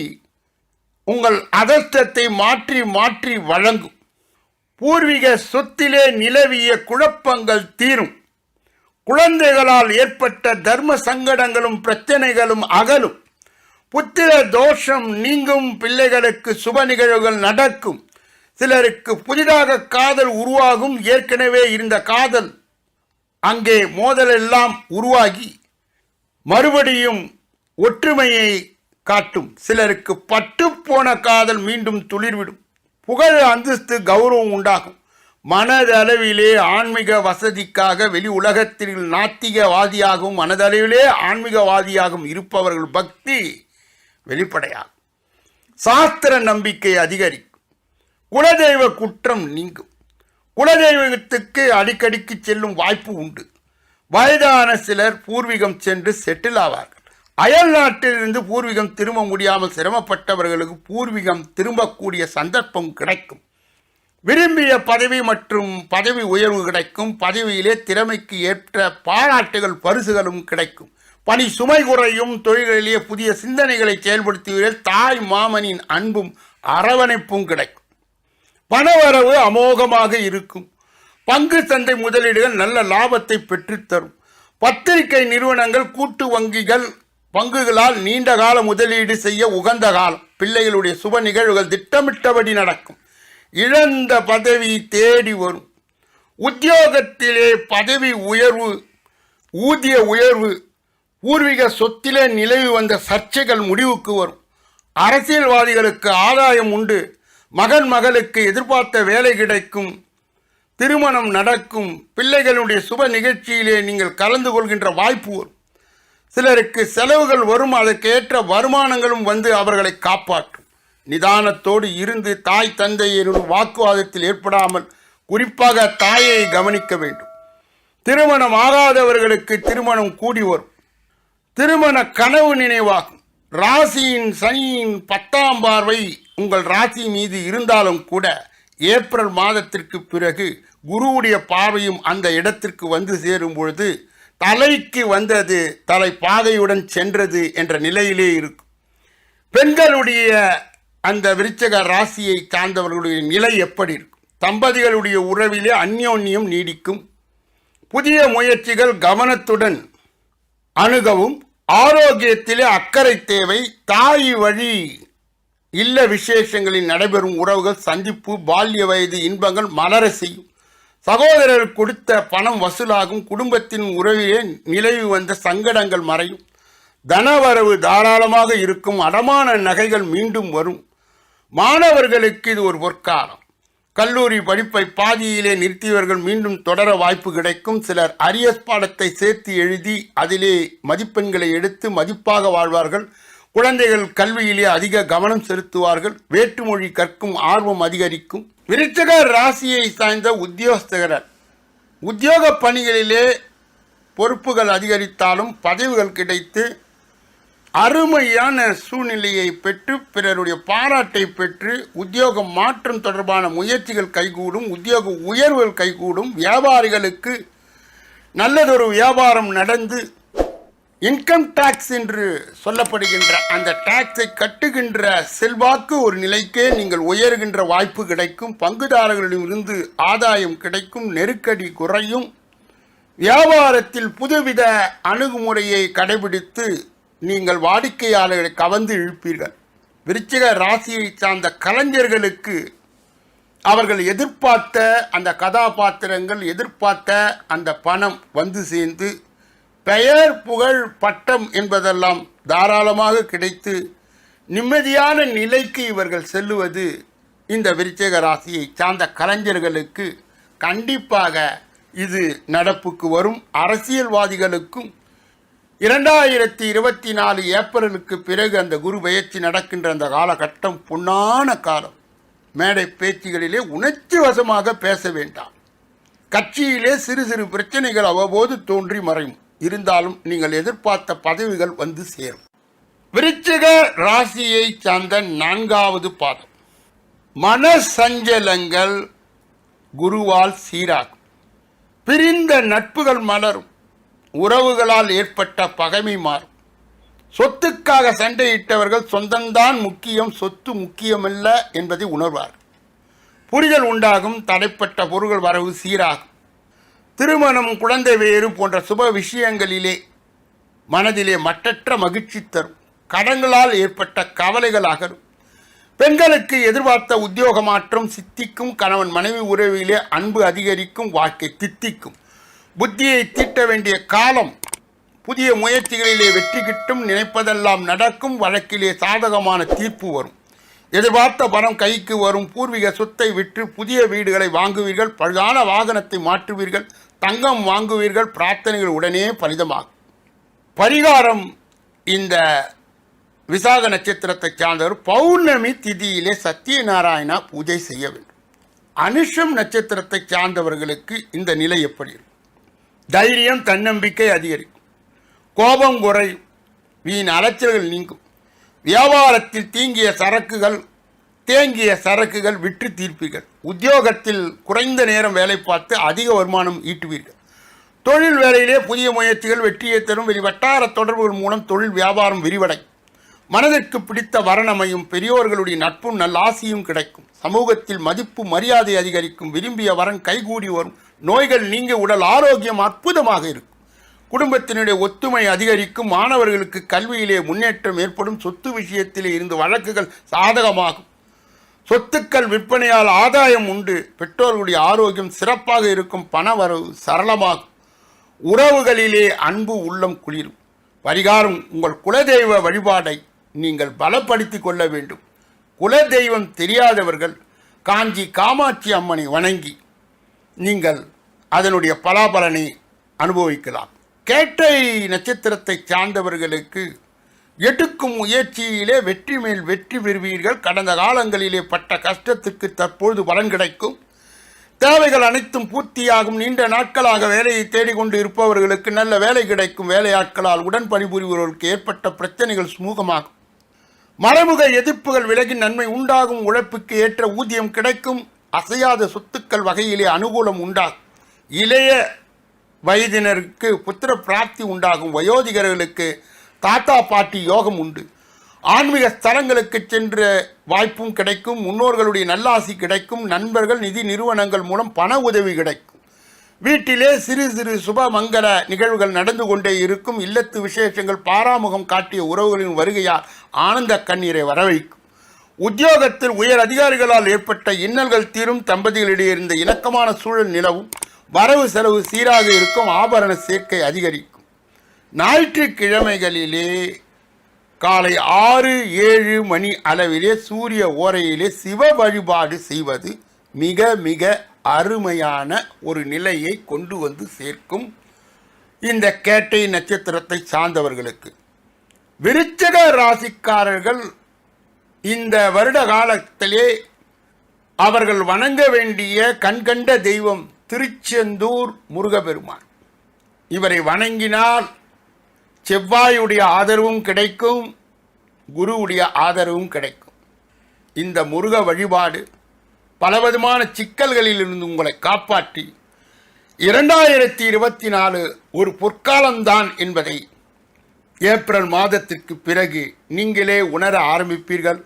உங்கள் அதிர்ஷ்டத்தை மாற்றி மாற்றி வழங்கும். பூர்வீக சொத்திலே நிலவிய குழப்பங்கள் தீரும். குழந்தைகளால் ஏற்பட்ட தர்ம சங்கடங்களும் பிரச்சனைகளும் அகலும். புத்திர தோஷம் நீங்கும். பிள்ளைகளுக்கு சுப நிகழ்வுகள் நடக்கும். சிலருக்கு புதிதாக காதல் உருவாகும். ஏற்கனவே இருந்த காதல் அங்கே மோதலெல்லாம் உருவாகி மறுபடியும் ஒற்றுமையை காட்டும். சிலருக்கு பட்டு போன காதல் மீண்டும் துளிர்விடும். புகழ், அந்தஸ்து, கௌரவம் உண்டாகும். மனதளவிலே ஆன்மீக வசதிக்காக வெளி உலகத்தில் நாத்திகவாதியாகவும் மனதளவிலே ஆன்மீகவாதியாகவும் இருப்பவர்கள் பக்தி வெளிப்படையாகும். சாஸ்திர நம்பிக்கை அதிகரிக்கும். குலதெய்வ குற்றம் நீங்கும். குலதெய்வத்துக்கு அடிக்கடிக்கு செல்லும் வாய்ப்பு உண்டு. வயதான சிலர் பூர்வீகம் சென்று செட்டில் ஆவார்கள். அயல் நாட்டிலிருந்து பூர்வீகம் திரும்ப முடியாமல் சிரமப்பட்டவர்களுக்கு பூர்வீகம் திரும்பக்கூடிய சந்தர்ப்பம் கிடைக்கும். விரும்பிய பதவி மற்றும் பதவி உயர்வு கிடைக்கும். பதவியிலே திறமைக்கு ஏற்ற பாராட்டுகள், பரிசுகளும் கிடைக்கும். பணி சுமை குறையும். தொழில்களிலே புதிய சிந்தனைகளை செயல்படுத்துவதில் தாய் மாமனின் அன்பும் அரவணைப்பும் கிடைக்கும். பணவரவு அமோகமாக இருக்கும். பங்கு சந்தை முதலீடுகள் நல்ல லாபத்தை பெற்றுத்தரும். பத்திரிகை நிறுவனங்கள், கூட்டு வங்கிகள் பங்குகளால் நீண்ட கால முதலீடு செய்ய உகந்த காலம். பிள்ளைகளுடைய சுப நிகழ்வுகள் திட்டமிட்டபடி நடக்கும். இழந்த பதவி தேடி வரும். உத்தியோகத்திலே பதவி உயர்வு, ஊதிய உயர்வு, பூர்வீக சொத்திலே நிலவி வந்த சர்ச்சைகள் முடிவுக்கு வரும். அரசியல்வாதிகளுக்கு ஆதாயம் உண்டு. மகன் மகளுக்கு எதிர்பார்த்த வேலை கிடைக்கும். திருமணம் நடக்கும். பிள்ளைகளுடைய சுப நிகழ்ச்சியிலே நீங்கள் கலந்து கொள்கின்ற வாய்ப்பு வரும். சிலருக்கு செலவுகள் வரும். அதற்கேற்ற வருமானங்களும் வந்து அவர்களை காப்பாற்றும். நிதானத்தோடு இருந்து தாய் தந்தையருடைய வாக்குவாதத்தில் ஏற்படாமல் குறிப்பாக தாயை கவனிக்க வேண்டும். திருமணம் ஆகாதவர்களுக்கு திருமணம் கூடி வரும். திருமண கனவு நினைவாகும். ராசியின் சனியின் 10ஆம் பார்வை உங்கள் ராசி மீது இருந்தாலும் கூட ஏப்ரல் மாதத்திற்கு பிறகு குருவுடைய பார்வையும் அந்த இடத்திற்கு வந்து சேரும் பொழுது தலைக்கு வந்தது தலை பாகையுடன் சென்றது என்ற நிலையிலே இருக்கும். பெண்களுடைய அந்த விருச்சக ராசியை சார்ந்தவர்களுடைய நிலை எப்படி இருக்கும்? தம்பதிகளுடைய உறவிலே அந்யோன்யம் நீடிக்கும். புதிய முயற்சிகள் கவனத்துடன் அணுகவும், ஆரோக்கியத்திலே அக்கறை தேவை. தாய் வழி இல்ல விசேஷங்களில் நடைபெறும் உறவுகள் சந்திப்பு, பால்ய வயது இன்பங்கள் மலர செய்யும். சகோதரர் கொடுத்த பணம் வசூலாகும். குடும்பத்தின் உறவிலே நிலவி வந்த சங்கடங்கள் மறையும். தனவரவு தாராளமாக இருக்கும். அடமான நகைகள் மீண்டும் வரும். மாணவர்களுக்கு இது ஒரு பொற்காலம். கல்லூரி படிப்பை பாதியிலே நிறுத்தியவர்கள் மீண்டும் தொடர வாய்ப்பு கிடைக்கும். சிலர் அரியஸ் பாடத்தை சேர்த்து எழுதி அதிலே மதிப்பெண்களை எடுத்து மதிப்பாக வாழ்வார்கள். குழந்தைகள் கல்வியிலே அதிக கவனம் செலுத்துவார்கள். வேற்றுமொழி கற்கும் ஆர்வம் அதிகரிக்கும். விருச்சிக ராசியை சார்ந்த உத்தியோகஸ்தகர் உத்தியோக பணிகளிலே பொறுப்புகள் அதிகரித்தாலும் பதவிகள் கிடைத்து அருமையான சூழ்நிலையை பெற்று பிறருடைய பாராட்டை பெற்று உத்தியோக மாற்றம் தொடர்பான முயற்சிகள் கைகூடும். உத்தியோக உயர்வுகள் கைகூடும். வியாபாரிகளுக்கு நல்லதொரு வியாபாரம் நடந்து இன்கம் டாக்ஸ் என்று சொல்லப்படுகின்ற அந்த டாக்ஸை கட்டுகின்ற செல்வாக்கு ஒரு நிலைக்கே நீங்கள் உயர்கின்ற வாய்ப்பு கிடைக்கும். பங்குதாரர்களிடமிருந்து ஆதாயம் கிடைக்கும். நெருக்கடி குறையும். வியாபாரத்தில் புதுவித அணுகுமுறையை கடைபிடித்து நீங்கள் வாடிக்கையாளர்களை கவர்ந்து இழுப்பீர்கள். விருச்சிக ராசியை சார்ந்த கலைஞர்களுக்கு அவர்கள் எதிர்பார்த்த அந்த கதாபாத்திரங்கள், எதிர்பார்த்த அந்த பணம் வந்து சேர்ந்து பெயர் புகழ் பட்டம் என்பதெல்லாம் தாராளமாக கிடைத்து நிம்மதியான நிலைக்கு இவர்கள் செல்லுவது இந்த விருச்சிக ராசியை சார்ந்த கலைஞர்களுக்கு கண்டிப்பாக இது நடப்புக்கு வரும். அரசியல்வாதிகளுக்கும் 2024 ஏப்ரலுக்கு பிறகு அந்த குரு பெயர்ச்சி நடக்கின்ற அந்த காலகட்டம் பொன்னான காலம். மேடை பேச்சுகளிலே உணர்ச்சி வசமாக பேச வேண்டாம். கட்சியிலே சிறு சிறு பிரச்சனைகள் அவ்வப்போது தோன்றி மறையும். இருந்தாலும் நீங்கள் எதிர்பார்த்த பதவிகள் வந்து சேரும். விருச்சிக ராசியை சார்ந்த 4வது பாதம். மன சஞ்சலங்கள் குருவால் சீராகும். பிரிந்த நட்புகள் மலரும். உறவுகளால் ஏற்பட்ட பகைமை மாறும். சொத்துக்காக சண்டையிட்டவர்கள் சொந்தம்தான் முக்கியம், சொத்து முக்கியமல்ல என்பதை உணர்வார். புரிதல் உண்டாகும். தடைப்பட்ட பொருள்கள் வரவு சீராகும். திருமணம், குழந்தை வேறு போன்ற சுப விஷயங்களிலே மனதிலே மட்டற்ற மகிழ்ச்சி தரும். கடன்களால் ஏற்பட்ட கவலைகள் அகலும். பெண்களுக்கு எதிர்பார்த்த உத்தியோக மாற்றம் சித்திக்கும். கணவன் மனைவி உறவிலே அன்பு அதிகரிக்கும். வாழ்க்கை தித்திக்கும். புத்தியை தீட்ட வேண்டிய காலம். புதிய முயற்சிகளிலே வெற்றி கிட்டும். நினைப்பதெல்லாம் நடக்கும். வழக்கிலே சாதகமான தீர்ப்பு வரும். எதிர்பார்த்த பணம் கைக்கு வரும். பூர்வீக சொத்தை விற்று புதிய வீடுகளை வாங்குவீர்கள். பழுதான வாகனத்தை மாற்றுவீர்கள். தங்கம் வாங்குவீர்கள். பிரார்த்தனைகள் உடனே பலிதமாகும். பரிகாரம், இந்த விசாக நட்சத்திரத்தை சார்ந்தவர் பௌர்ணமி திதியிலே சத்யநாராயணா பூஜை செய்ய வேண்டும். அனுஷம் நட்சத்திரத்தை சார்ந்தவர்களுக்கு இந்த நிலை எப்படி இருக்கும்? தைரியம், தன்னம்பிக்கை அதிகரிக்கும். கோபம் குறையும். வீண் அலைச்சல்கள் நீங்கும். வியாபாரத்தில் தேங்கிய சரக்குகள் விற்று தீர்ப்பீர்கள். உத்தியோகத்தில் குறைந்த நேரம் வேலை பார்த்து அதிக வருமானம் ஈட்டுவீர்கள். தொழில் வேலையிலே புதிய முயற்சிகள் வெற்றியை தரும். வட்டார தொடர்புகள் மூலம் தொழில் வியாபாரம் விரிவடை. மனதிற்கு பிடித்த வரணமையும் பெரியோர்களுடைய நட்பும் நல்லாசியும் கிடைக்கும். சமூகத்தில் மதிப்பு மரியாதை அதிகரிக்கும். விரும்பிய வரன் கைகூடி வரும். நோய்கள் நீங்க உடல் ஆரோக்கியம் அற்புதமாக இருக்கும். குடும்பத்தினுடைய ஒத்துமை அதிகரிக்கும். மாணவர்களுக்கு கல்வியிலே முன்னேற்றம் ஏற்படும். சொத்து விஷயத்திலே இருந்து வழக்குகள் சாதகமாகும். சொத்துக்கள் விற்பனையால் ஆதாயம் உண்டு. பெற்றோர்களுடைய ஆரோக்கியம் சிறப்பாக இருக்கும். பணவரவு சரளமாகும். உறவுகளிலே அன்பு உள்ளம் குளிரும். பரிகாரம், உங்கள் குலதெய்வ வழிபாடை நீங்கள் பலப்படுத்திக் கொள்ள வேண்டும். குலதெய்வம் தெரியாதவர்கள் காஞ்சி காமாட்சி அம்மனை வணங்கி நீங்கள் அதனுடைய பலாபலனை அனுபவிக்கலாம். கேட்டை நட்சத்திரத்தை சார்ந்தவர்களுக்கு எடுக்கும் முயற்சியிலே வெற்றி மேல் வெற்றி பெறுவீர்கள். கடந்த காலங்களிலே பட்ட கஷ்டத்துக்கு தற்பொழுது பலன் கிடைக்கும். தேவைகள் அனைத்தும் பூர்த்தியாகும். நீண்ட நாட்களாக வேலையை தேடிக்கொண்டு இருப்பவர்களுக்கு நல்ல வேலை கிடைக்கும். வேலையாட்களால் உடன் பணிபுரிபவர்களுக்கு ஏற்பட்ட பிரச்சனைகள் சுமூகமாகும். மறைமுக எதிர்ப்புகள் விலகி நன்மை உண்டாகும். உழைப்புக்கு ஏற்ற ஊதியம் கிடைக்கும். அசையாத சொத்துக்கள் வகையிலே அனுகூலம் உண்டாகும். இளைய வயதினருக்கு புத்திர பிராப்தி உண்டாகும். வயோதிகர்களுக்கு தாத்தா பாட்டி யோகம் உண்டு. ஆன்மீக ஸ்தலங்களுக்கு சென்ற வாய்ப்பும் கிடைக்கும். முன்னோர்களுடைய நல்லாசி கிடைக்கும். நண்பர்கள், நிதி நிறுவனங்கள் மூலம் பண உதவி கிடைக்கும். வீட்டிலே சிறு சிறு சுப மங்கள நிகழ்வுகள் நடந்து கொண்டே இருக்கும். இல்லத்து விசேஷங்கள் பாராமுகம் காட்டிய உறவுகளின் வருகையால் ஆனந்த கண்ணீரை வரவைக்கும். உத்தியோகத்தில் உயர் அதிகாரிகளால் ஏற்பட்ட இன்னல்கள் தீரும். தம்பதிகளிடையே இருந்த இணக்கமான சூழல் நிலவும். வரவு செலவு சீராக இருக்கும். ஆபரண சேர்க்கை அதிகரிக்கும். ஞாயிற்றுக்கிழமைகளிலே காலை 6-7 மணி அளவிலே சூரிய ஓரையிலே சிவ வழிபாடு செய்வது மிக மிக அருமையான ஒரு நிலையை கொண்டு வந்து சேர்க்கும். இந்த கேட்டை நட்சத்திரத்தை சார்ந்தவர்களுக்கு விருச்சிக ராசிக்காரர்கள் இந்த வருட காலத்திலே அவர்கள் வணங்க வேண்டிய கண்கண்ட தெய்வம் திருச்செந்தூர் முருகப்பெருமான். இவரை வணங்கினால் செவ்வாயுடைய ஆதரவும் கிடைக்கும், குருவுடைய ஆதரவும் கிடைக்கும். இந்த முருக வழிபாடு பலவிதமான சிக்கல்களிலிருந்து உங்களை காப்பாற்றி 2024 ஒரு பொற்காலம்தான் என்பதை ஏப்ரல் மாதத்திற்கு பிறகு நீங்களே உணர ஆரம்பிப்பீர்கள்.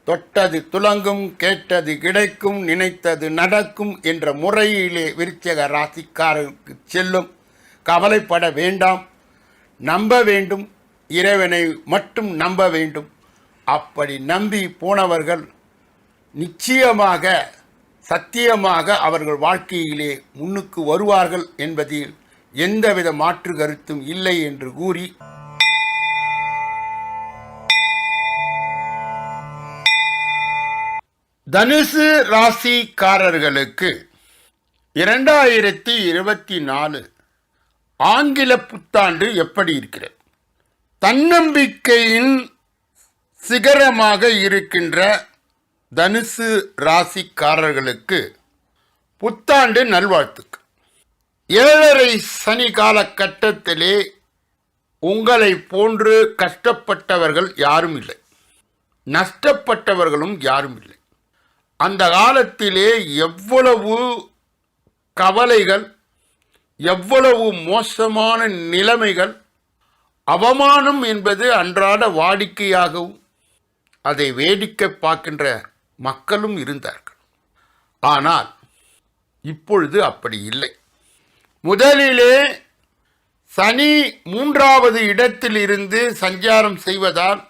தொட்டது துலங்கும், கேட்டது கிடைக்கும், நினைத்தது நடக்கும் என்ற முறையிலே விருச்சிக ராசிக்காரருக்கு செல்லும். கவலைப்பட வேண்டாம். நம்ப வேண்டும். இறைவனை மட்டும் நம்ப வேண்டும். அப்படி நம்பி போனவர்கள் நிச்சயமாக சத்தியமாக அவர்கள் வாழ்க்கையிலே முன்னுக்கு வருவார்கள் என்பதில் எந்தவித மாற்று கருத்தும் இல்லை என்று கூறி தனுசு ராசிக்காரர்களுக்கு 2024 ஆங்கில புத்தாண்டு எப்படி இருக்கிறது? தன்னம்பிக்கையின் சிகரமாக இருக்கின்ற தனுசு ராசிக்காரர்களுக்கு புத்தாண்டு நல்வாழ்த்துக்கள். 7.5 சனி காலகட்டத்திலே உங்களை போன்று கஷ்டப்பட்டவர்கள் யாரும் இல்லை, நஷ்டப்பட்டவர்களும் யாரும் இல்லை. அந்த காலத்திலே எவ்வளவு கவலைகள், எவ்வளவு மோசமான நிலைமைகள், அவமானம் என்பது அன்றாட வாடிக்கையாகவும் அதை வேடிக்கை பார்க்கின்ற மக்களும் இருந்தார்கள். ஆனால் இப்பொழுது அப்படி இல்லை. முதலிலே சனி 3வது இடத்தில் இருந்து சஞ்சாரம் செய்வதால்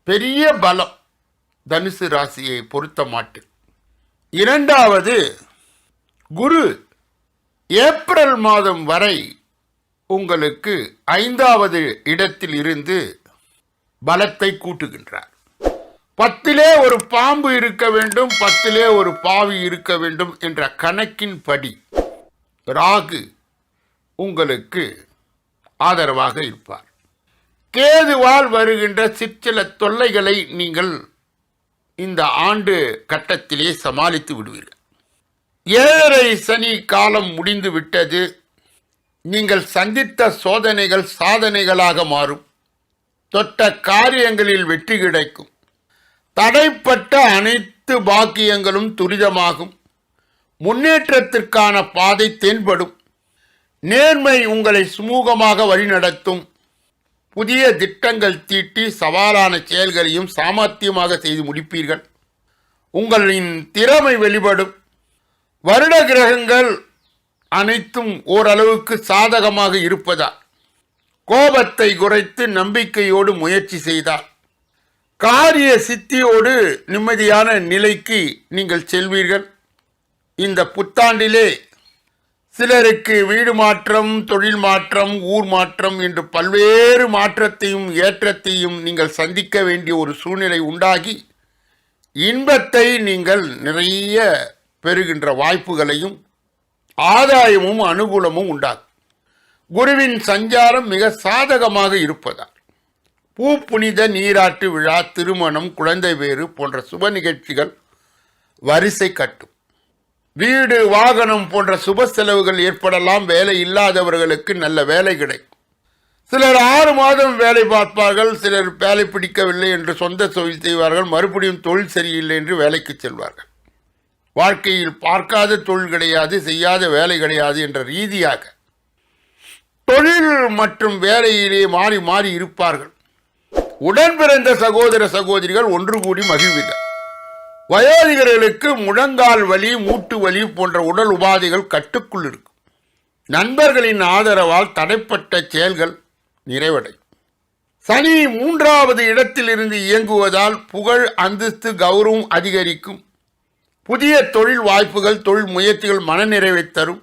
பெரிய பலம் தனுசு ராசியை பொருத்த மாட்டேன். 2வது குரு ஏப்ரல் மாதம் வரை உங்களுக்கு 5வது இடத்தில் இருந்து பலத்தை கூட்டுகின்றார். 10லே ஒரு பாம்பு இருக்க வேண்டும், 10லே ஒரு பாவி இருக்க வேண்டும் என்ற கணக்கின்படி ராகு உங்களுக்கு ஆதரவாக இருப்பார். கேதுவால் வருகின்ற சிற்சில தொல்லைகளை நீங்கள் இந்த ஆண்டு கட்டத்திலே சமாளித்து விடுவீர்கள். 7.5 சனி காலம் முடிந்து விட்டது. நீங்கள் சந்தித்த சோதனைகள் சாதனைகளாக மாறும். தொட்ட காரியங்களில் வெற்றி கிடைக்கும். தடைப்பட்ட அனைத்து பாக்கியங்களும் துரிதமாகும். முன்னேற்றத்திற்கான பாதை தென்படும். நேர்மை உங்களை சுமூகமாக வழிநடத்தும். புதிய திட்டங்கள் தீட்டி சவாலான செயல்களையும் சாமர்த்தியமாக செய்து முடிப்பீர்கள். உங்களின் திறமை வெளிப்படும். வருட கிரகங்கள் அனைத்தும் ஓரளவுக்கு சாதகமாக இருப்பதால் கோபத்தை குறைத்து நம்பிக்கையோடு முயற்சி செய்தால் காரிய சித்தியோடு நிம்மதியான நிலைக்கு நீங்கள் செல்வீர்கள். இந்த புத்தாண்டிலே சிலருக்கு வீடு மாற்றம், தொழில் மாற்றம், ஊர் மாற்றம் என்று பல்வேறு மாற்றத்தையும் ஏற்றத்தையும் நீங்கள் சந்திக்க வேண்டிய ஒரு சூழ்நிலை உண்டாகி இன்பத்தை நீங்கள் நிறைய பெறுகின்ற வாய்ப்புகளையும் ஆதாயமும் அனுகூலமும் உண்டாகும். குருவின் சஞ்சாரம் மிக சாதகமாக இருப்பதால் பூப்புனித நீராட்டு விழா, திருமணம், குழந்தை பேறு போன்ற சுப நிகழ்ச்சிகள் வரிசை கட்டும். வீடு, வாகனம் போன்ற சுப செலவுகள் ஏற்படலாம். வேலை இல்லாதவர்களுக்கு நல்ல வேலை கிடைக்கும். சிலர் 6 மாதம் வேலை பார்ப்பார்கள். சிலர் வேலை பிடிக்கவில்லை என்று சொந்த தொழில் செய்வார்கள். மறுபடியும் தொழில் சரியில்லை என்று வேலைக்கு செல்வார்கள். வாழ்க்கையில் பார்க்காத தொழில் கிடையாது, செய்யாத வேலை கிடையாது என்ற ரீதியாக தொழில் மற்றும் வேலையிலே மாறி மாறி இருப்பார்கள். உடன் பிறந்த சகோதர சகோதரிகள் ஒன்று கூடி மகிழ்வினர். வயோதிகர்களுக்கு முழங்கால் வலி, மூட்டு வலி போன்ற உடல் உபாதைகள் கட்டுக்குள் இருக்கும். நண்பர்களின் ஆதரவால் தடைப்பட்ட செயல்கள் நிறைவடையும். சனி 3வது இடத்தில் இருந்து இயங்குவதால் புகழ், அந்தஸ்து, கௌரவம் அதிகரிக்கும். புதிய தொழில் வாய்ப்புகள், தொழில் முயற்சிகள் மனநிறைவை தரும்.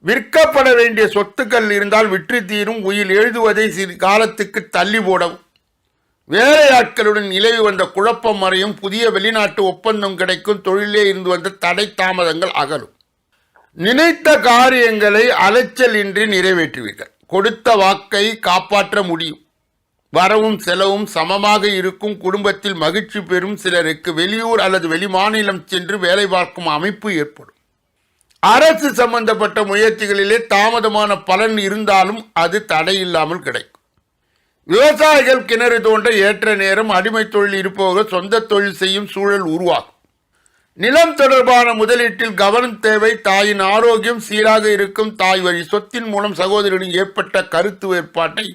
விற்கப்பட வேண்டிய சொத்துக்கள் இருந்தால் விற்று தீரும். உயிர் எழுதுவதை சிறு காலத்துக்கு தள்ளி போடவும். வேலையாட்களுடன் நிலவி வந்த குழப்பம் மறையும். புதிய வெளிநாட்டு ஒப்பந்தம் கிடைக்கும். தொழிலே இருந்து வந்த தடை தாமதங்கள் அகலும். நினைத்த காரியங்களை அலைச்சல் இன்றி நிறைவேற்றுவீர்கள். கொடுத்த வாக்கை காப்பாற்ற முடியும். வரவும் செலவும் சமமாக இருக்கும். குடும்பத்தில் மகிழ்ச்சி பெறும். சிலருக்கு வெளியூர் அல்லது வெளிமாநிலம் சென்று வேலை பார்க்கும் அமைப்பு ஏற்படும். அரசு சம்பந்தப்பட்ட முயற்சிகளிலே தாமதமான பலன் இருந்தாலும் அது தடையில்லாமல் கிடைக்கும். விவசாயிகள் கிணறு தோண்ட ஏற்ற நேரம். அடிமை தொழில் இருப்பவர்கள் சொந்த தொழில் செய்யும் சூழல் உருவாகும். நிலம் தொடர்பான முதலீட்டில் கவனம் தேவை. தாயின் ஆரோக்கியம் சீராக இருக்கும். தாய் வழி சொத்தின் மூலம் சகோதரனுடன் ஏற்பட்ட கருத்து வேறுபாட்டை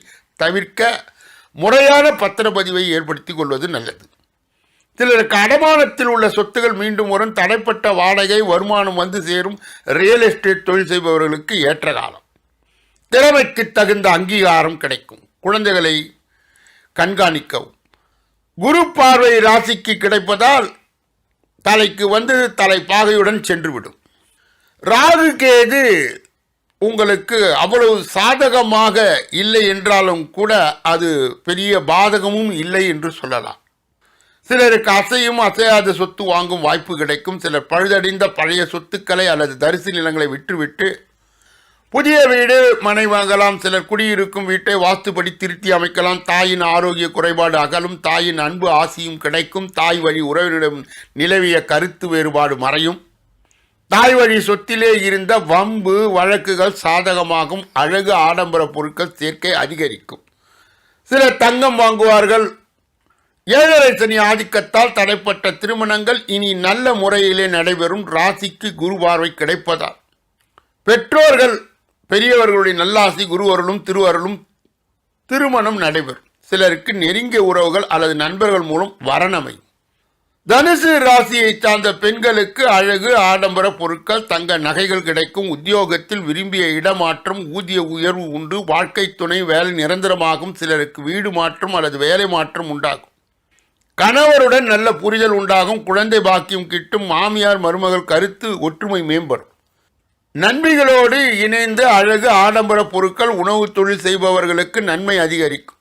தவிர்க்க முறையான பத்திரப்பதிவை ஏற்படுத்திக் கொள்வது நல்லது. சிலருக்கு அடமானத்தில் உள்ள சொத்துகள் மீண்டும் வரும். தடைப்பட்ட வாடகை வருமானம் வந்து சேரும். ரியல் எஸ்டேட் தொழில் செய்பவர்களுக்கு ஏற்ற காலம். திறமைக்கு தகுந்த அங்கீகாரம் கிடைக்கும். குழந்தைகளை கண்காணிக்கவும். குரு பார்வை ராசிக்கு கிடைப்பதால் தலைக்கு வந்து தலைப்பாகையுடன் சென்றுவிடும். ராகு கேது உங்களுக்கு அவ்வளவு சாதகமாக இல்லை என்றாலும் கூட அது பெரிய பாதகமும் இல்லை என்று சொல்லலாம். சிலருக்கு அசையும் அசையாத சொத்து வாங்கும் வாய்ப்பு கிடைக்கும். சிலர் பழுதடைந்த பழைய சொத்துக்களை அல்லது தரிசு நிலங்களை விற்றுவிட்டு புதிய வீடு மனை வாங்கலாம். சிலர் குடியிருக்கும் வீட்டை வாஸ்துப்படி திருத்தி அமைக்கலாம். தாயின் ஆரோக்கிய குறைபாடு அகலும். தாயின் அன்பு ஆசியும் கிடைக்கும். தாய் வழி உறவினரிடம் நிலவிய கருத்து வேறுபாடு மறையும். தாய் வழி சொத்திலே இருந்த வம்பு வழக்குகள் சாதகமாகும். அழகு ஆடம்பர பொருட்கள் சேர்க்கை அதிகரிக்கும். சிலர் தங்கம் வாங்குவார்கள். 7.5 சனி ஆதிக்கத்தால் தடைப்பட்ட திருமணங்கள் இனி நல்ல முறையிலே நடைபெறும். ராசிக்கு குரு பார்வை கிடைப்பதால் பெற்றோர்கள் பெரியவர்களுடைய நல்லாசி, குருவருளும் திருவருளும் திருமணம் நடைபெறும். சிலருக்கு நெருங்கிய உறவுகள் அல்லது நண்பர்கள் மூலம் வரணமை. தனுசு ராசியை சார்ந்த பெண்களுக்கு அழகு ஆடம்பர பொருட்கள், தங்க நகைகள் கிடைக்கும். உத்தியோகத்தில் விரும்பிய இடமாற்றம், ஊதிய உயர்வு உண்டு. வாழ்க்கை துணை வேலை நிரந்தரமாகும். சிலருக்கு வீடு மாற்றம் அல்லது வேலை மாற்றம் உண்டாகும். கணவருடன் நல்ல புரிதல் உண்டாகும். குழந்தை பாக்கியம் கிட்டும். மாமியார் மருமகள் கருத்து ஒற்றுமை மேம்படும். நன்மைகளோடு இணைந்து அழகு ஆடம்பர பொருட்கள், உணவு தொழில் செய்பவர்களுக்கு நன்மை அதிகரிக்கும்.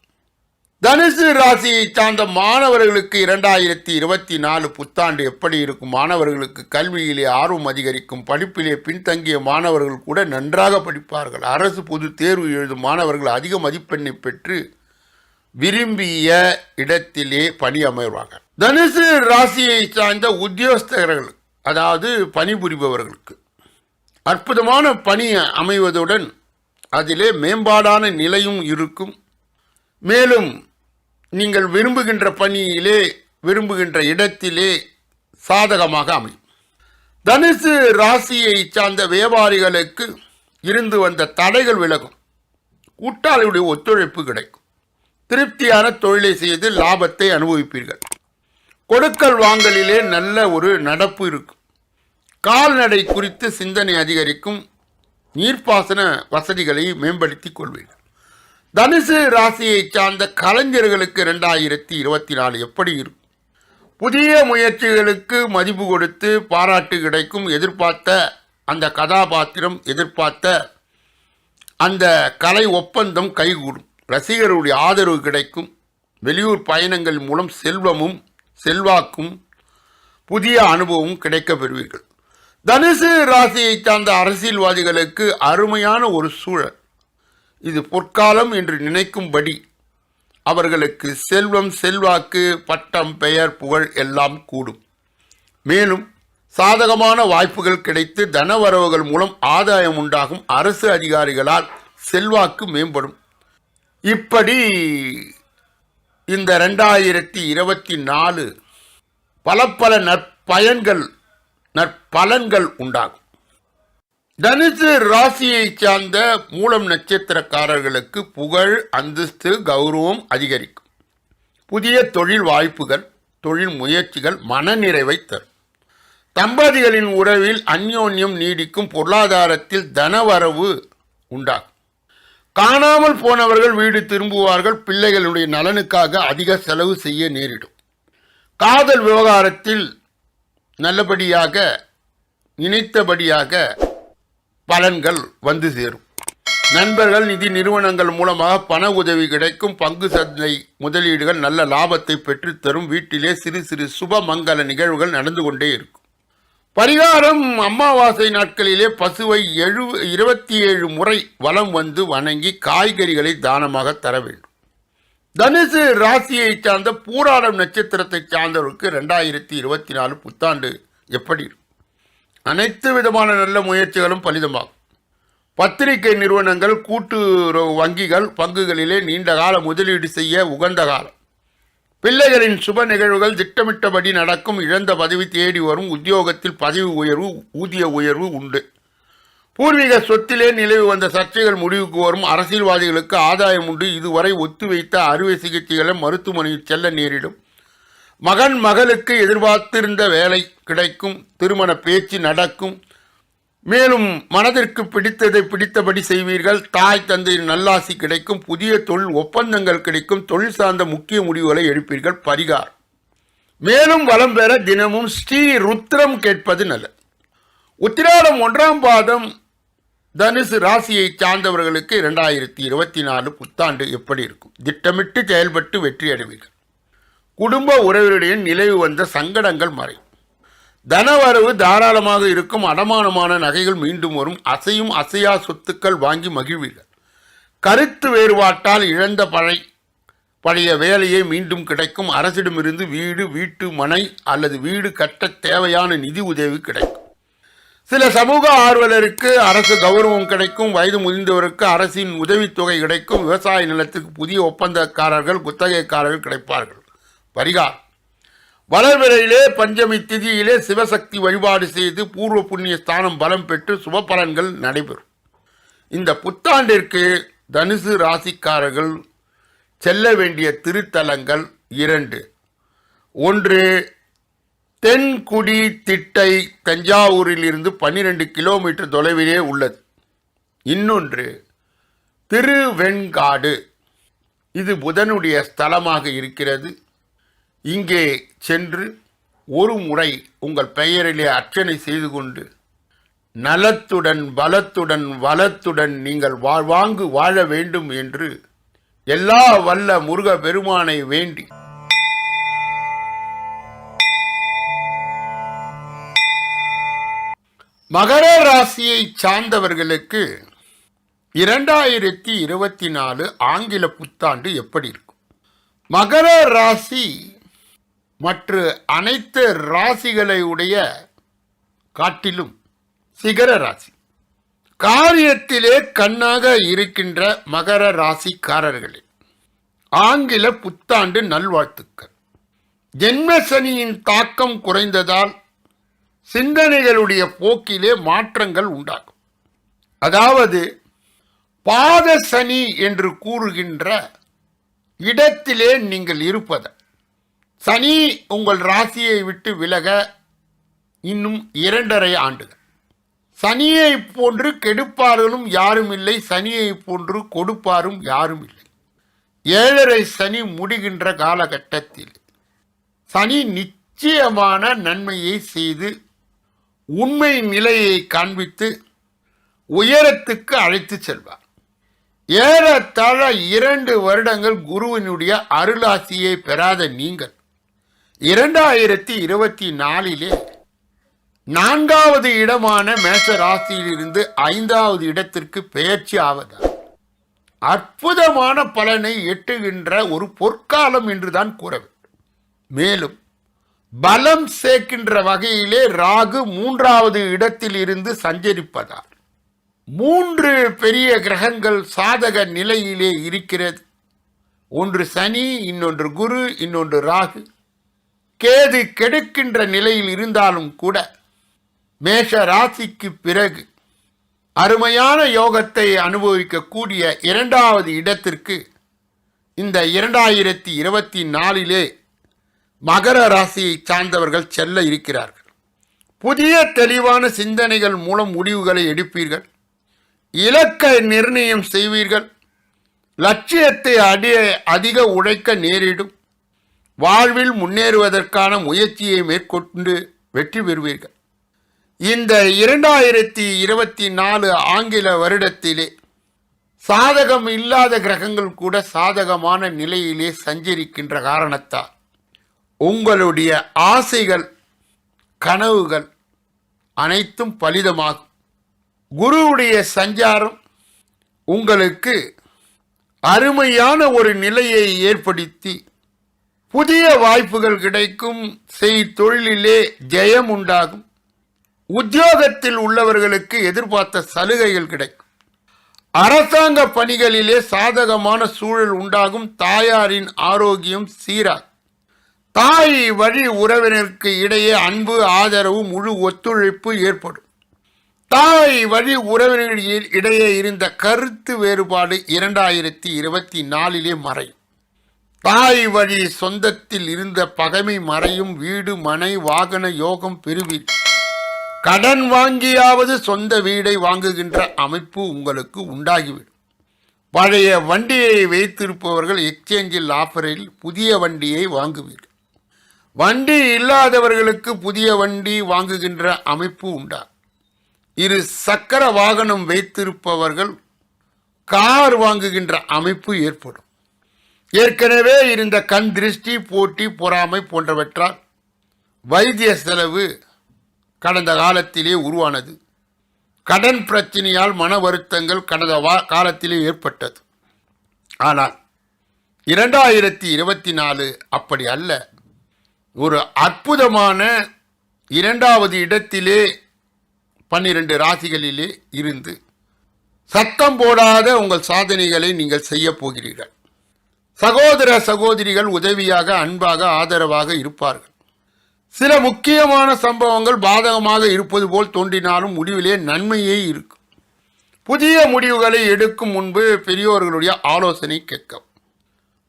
தனுசு ராசியை சார்ந்த மாணவர்களுக்கு 2024 புத்தாண்டு எப்படி இருக்கும்? மாணவர்களுக்கு கல்வியிலே ஆர்வம் அதிகரிக்கும். படிப்பிலே பின்தங்கிய மாணவர்கள் கூட நன்றாக படிப்பார்கள். அரசு பொது தேர்வு எழுதும் மாணவர்கள் அதிக மதிப்பெண்ணை பெற்று விரும்பிய இடத்திலே பணி அமைவார்கள். தனுசு ராசியை சார்ந்த உத்தியோகஸ்தர்களுக்கு, அதாவது பணிபுரிபவர்களுக்கு அற்புதமான பணி அமைவதுடன் அதிலே மேம்பாடான நிலையும் இருக்கும். மேலும் நீங்கள் விரும்புகின்ற பணியிலே விரும்புகின்ற இடத்திலே சாதகமாக அமையும். தனுசு ராசியை சார்ந்த வியாபாரிகளுக்கு இருந்து வந்த தடைகள் விலகும். கூட்டாளியுடைய ஒத்துழைப்பு கிடைக்கும். திருப்தியான தொழிலை செய்து லாபத்தை அனுபவிப்பீர்கள். கொடுக்கல் வாங்கலிலே நல்ல ஒரு நடப்பு இருக்கும். கால்நடை குறித்து சிந்தனை அதிகரிக்கும். நீர்ப்பாசன வசதிகளை மேம்படுத்திக் கொள்வீர்கள். தனுசு ராசியை சார்ந்த கலைஞர்களுக்கு 2024 எப்படி இருக்கும்? புதிய முயற்சிகளுக்கு மதிப்பு கொடுத்து பாராட்டு கிடைக்கும். எதிர்பார்த்த அந்த கதாபாத்திரம், எதிர்பார்த்த அந்த கலை ஒப்பந்தம் கைகூடும். ரசிகர்களுடைய ஆதரவு கிடைக்கும். வெளியூர் பயணங்கள் மூலம் செல்வமும் செல்வாக்கும் புதிய அனுபவமும் கிடைக்க பெறுவீர்கள். தனுசு ராசியை சார்ந்த அரசியல்வாதிகளுக்கு அருமையான ஒரு சூழல். இது பொற்காலம் என்று நினைக்கும்படி அவர்களுக்கு செல்வம், செல்வாக்கு, பட்டம், பெயர், புகழ் எல்லாம் கூடும். மேலும் சாதகமான வாய்ப்புகள் கிடைத்து தனவரவுகள் மூலம் ஆதாயம் உண்டாகும். அரசு அதிகாரிகளால் செல்வாக்கு மேம்படும். இப்படி இந்த 2024 பல நற்பயன்கள் நற்பலன்கள் உண்டாகும். தனுசு ராசியை சார்ந்த மூலம் நட்சத்திரக்காரர்களுக்கு புகழ், அந்தஸ்து, கௌரவம் அதிகரிக்கும். புதிய தொழில் வாய்ப்புகள், தொழில் முயற்சிகள் மனநிறைவை தரும். தம்பதிகளின் உறவில் அந்யோன்யம் நீடிக்கும். பொருளாதாரத்தில் தனவரவு உண்டாகும். காணாமல் போனவர்கள் வீடு திரும்புவார்கள். பிள்ளைகளுடைய நலனுக்காக அதிக செலவு செய்ய நேரிடும். காதல் விவகாரத்தில் நல்லபடியாக நினைத்தபடியாக பலன்கள் வந்து சேரும். நண்பர்கள், நிதி நிறுவனங்கள் மூலமாக பண உதவி கிடைக்கும். பங்கு சந்தை முதலீடுகள் நல்ல லாபத்தை பெற்றுத்தரும். வீட்டிலே சிறு சிறு சுப மங்கள நிகழ்வுகள் நடந்து கொண்டே இருக்கும். பரிகாரம்: அமாவாசை நாட்களிலே பசுவை 27 முறை வலம் வந்து வணங்கி காய்கறிகளை தானமாக தர வேண்டும். தனுசு ராசியை சார்ந்த பூராடம் நட்சத்திரத்தை சார்ந்தவருக்கு 2024 புத்தாண்டு எப்படி இருக்கும்? அனைத்து விதமான நல்ல முயற்சிகளும் பலிதமாகும். பத்திரிகை நிறுவனங்கள், கூட்டுறவு வங்கிகள், பங்குகளிலே நீண்ட கால முதலீடு செய்ய உகந்த காலம். பிள்ளைகளின் சுப நிகழ்வுகள் திட்டமிட்டபடி நடக்கும். இழந்த பதவி தேடி வரும். உத்தியோகத்தில் பதவி உயர்வு, ஊதிய உயர்வு உண்டு. பூர்வீக சொத்திலே நிலவி வந்த சர்ச்சைகள் முடிவுக்கு வரும். அரசியல்வாதிகளுக்கு ஆதாயம் உண்டு. இதுவரை ஒத்திவைத்த அறுவை சிகிச்சைகளை மருத்துவமனையில் செல்ல நேரிடும். மகன் மகளுக்கு எதிர்பார்த்திருந்த வேலை கிடைக்கும். திருமண பேச்சு நடக்கும். மேலும் மனதிற்கு பிடித்ததை பிடித்தபடி செய்வீர்கள். தாய் தந்தையின் நல்லாசி கிடைக்கும். புதிய தொழில் ஒப்பந்தங்கள் கிடைக்கும். தொழில் சார்ந்த முக்கிய முடிவுகளை எடுப்பீர்கள். பரிகாரம்: மேலும் வளம் பெற தினமும் ஸ்ரீ ருத்ரம் கேட்பது நல்லது. உத்திராடம் 1ஆம் பாதம் தனுசு ராசியை சார்ந்தவர்களுக்கு 2024 புத்தாண்டு எப்படி இருக்கும்? திட்டமிட்டு செயல்பட்டு வெற்றி அடைவீர்கள். குடும்ப உறவினருடைய நிலவு வந்த சங்கடங்கள் மறையும். தனவரவு தாராளமாக இருக்கும். அடமானமான நகைகள் மீண்டும் வரும். அசையும் அசையா சொத்துக்கள் வாங்கி மகிழ்வீர்கள். கருத்து வேறுபாட்டால் இழந்த பழைய வேலையை மீண்டும் கிடைக்கும். அரசிடமிருந்து வீடு, வீட்டு மனை அல்லது வீடு கட்ட தேவையான நிதி உதவி கிடைக்கும். சில சமூக ஆர்வலருக்கு அரசு கௌரவம் கிடைக்கும். வயது முதிர்ந்தவருக்கு அரசின் உதவித்தொகை கிடைக்கும். விவசாய நிலத்துக்கு புதிய ஒப்பந்தக்காரர்கள், குத்தகைக்காரர்கள் கிடைப்பார்கள். பரிகாரம்: வளர்விரையிலே பஞ்சமி திதியிலே சிவசக்தி வழிபாடு செய்து பூர்வ புண்ணிய ஸ்தானம் பலம் பெற்று சுப பலன்கள் நடைபெறும். இந்த புத்தாண்டிற்கு தனுசு ராசிக்காரர்கள் செல்ல வேண்டிய திருத்தலங்கள் 2. 1 தென்குடி திட்டை, தஞ்சாவூரில் இருந்து 12 கிலோமீட்டர் தொலைவிலே உள்ளது. இன்னொன்று திருவெண்காடு. இது புதனுடைய ஸ்தலமாக இருக்கிறது. இங்கே சென்று ஒரு முறை உங்கள் பெயரிலே அர்ச்சனை செய்து கொண்டு நலத்துடன் பலத்துடன் வளத்துடன் நீங்கள் வாழ்வாங்கு வாழ வேண்டும் என்று எல்லா வல்ல முருக பெருமானை வேண்டி மகர ராசியை சார்ந்தவர்களுக்கு 2024 ஆங்கில புத்தாண்டு எப்படி இருக்கும்? மகர ராசி மற்ற அனைத்து ராசிகளை உடைய காட்டிலும் சிகர ராசி. காரியத்திலே கண்ணாக இருக்கின்ற மகர ராசிக்காரர்களே, ஆங்கில புத்தாண்டு நல்வாழ்த்துக்கள். ஜென்ம சனியின் தாக்கம் குறைந்ததால் சிந்தனைகளுடைய போக்கிலே மாற்றங்கள் உண்டாகும். அதாவது பாத சனி என்று கூறுகின்ற இடத்திலே நீங்கள் இருப்பது. சனி உங்கள் ராசியை விட்டு விலக இன்னும் 2.5 ஆண்டுகள். சனியை போன்று கெடுப்பார்களும் யாரும் இல்லை. சனியை போன்று கொடுப்பாரும் யாரும் இல்லை. 7.5 சனி முடிகின்ற காலகட்டத்தில் சனி நிச்சயமான நன்மையை செய்து உண்மை நிலையை காண்பித்து உயரத்துக்கு அழைத்து செல்வார். ஏறத்தாழ 2 வருடங்கள் குருவினுடைய அருளாசியை பெறாத நீங்கள் 2024 4வது இடமான மேஷ ராசியிலிருந்து 5வது இடத்திற்கு பெயர்ச்சி ஆவதால் அற்புதமான பலனை எட்டுகின்ற ஒரு பொற்காலம் என்றுதான் கூற வேண்டும். மேலும் பலம் சேர்க்கின்ற வகையிலே ராகு 3வது இடத்தில் இருந்து சஞ்சரிப்பதால் 3 பெரிய கிரகங்கள் சாதக நிலையிலே இருக்கிறது. ஒன்று சனி, இன்னொன்று குரு, இன்னொன்று ராகு. கேது கெடுக்கின்ற நிலையில் இருந்தாலும் கூட மேஷ ராசிக்கு பிறகு அருமையான யோகத்தை அனுபவிக்கக்கூடிய இரண்டாவது இடத்திற்கு இந்த 2024 மகர ராசியை சார்ந்தவர்கள் செல்ல இருக்கிறார்கள். புதிய தெளிவான சிந்தனைகள் மூலம் முடிவுகளை எடுப்பீர்கள். இலக்கை நிர்ணயம் செய்வீர்கள். லட்சியத்தை அதிக உழைக்க நேரிடும். வாழ்வில் முன்னேறுவதற்கான முயற்சியை மேற்கொண்டு வெற்றி பெறுவீர்கள். இந்த 2024 ஆங்கில வருடத்திலே சாதகம் இல்லாத கிரகங்கள் கூட சாதகமான நிலையிலே சஞ்சரிக்கின்ற காரணத்தால் உங்களுடைய ஆசைகள், கனவுகள் அனைத்தும் பலிதமாகும். குருவுடைய சஞ்சாரம் உங்களுக்கு அருமையான ஒரு நிலையை ஏற்படுத்தி புதிய வாய்ப்புகள் கிடைக்கும். தொழிலிலே ஜெயம் உண்டாகும். உத்தியோகத்தில் உள்ளவர்களுக்கு எதிர்பார்த்த சலுகைகள் கிடைக்கும். அரசாங்க பணிகளிலே சாதகமான சூழல் உண்டாகும். தாயாரின் ஆரோக்கியம் சீராகும். தாய் வழி உறவினருக்கு இடையே அன்பு, ஆதரவு, முழு ஒத்துழைப்பு ஏற்படும். தாய் வழி உறவினர்கள் இடையே இருந்த கருத்து வேறுபாடு 2024 மறையும். தாய் வழி சொந்தத்தில் இருந்த பகைமை மறையும். வீடு, மனை, வாகன யோகம் பெறுவீர். கடன் வாங்கியாவது சொந்த வீடை வாங்குகின்ற அமைப்பு உங்களுக்கு உண்டாகிவிடும். பழைய வண்டியை வைத்திருப்பவர்கள் எக்ஸ்சேஞ்சில் ஆஃபரில் புதிய வண்டியை வாங்குவீர்கள். வண்டி இல்லாதவர்களுக்கு புதிய வண்டி வாங்குகின்ற அமைப்பு உண்டாகும். 2 சக்கர வாகனம் வைத்திருப்பவர்கள் கார் வாங்குகின்ற அமைப்பு ஏற்படும். ஏற்கனவே இருந்த கண் திருஷ்டி, போட்டி, பொறாமை போன்றவற்றால் வைத்திய செலவு கடந்த காலத்திலே உருவானது. கடன் பிரச்சனையால் மன வருத்தங்கள் கடந்த காலத்திலே ஏற்பட்டது. ஆனால் 2024 அப்படி அல்ல. ஒரு அற்புதமான 2வது இடத்திலே 12 ராசிகளிலே இருந்து சத்தம் போடாத உங்கள் சாதனைகளை நீங்கள் செய்ய போகிறீர்கள். சகோதர சகோதரிகள் உதவியாக, அன்பாக, ஆதரவாக இருப்பார்கள். சில முக்கியமான சம்பவங்கள் பாதகமாக இருப்பது போல் தோன்றினாலும் முடிவிலே நன்மையே இருக்கும். புதிய முடிவுகளை எடுக்கும் முன்பு பெரியோர்களுடைய ஆலோசனை கேட்கும்.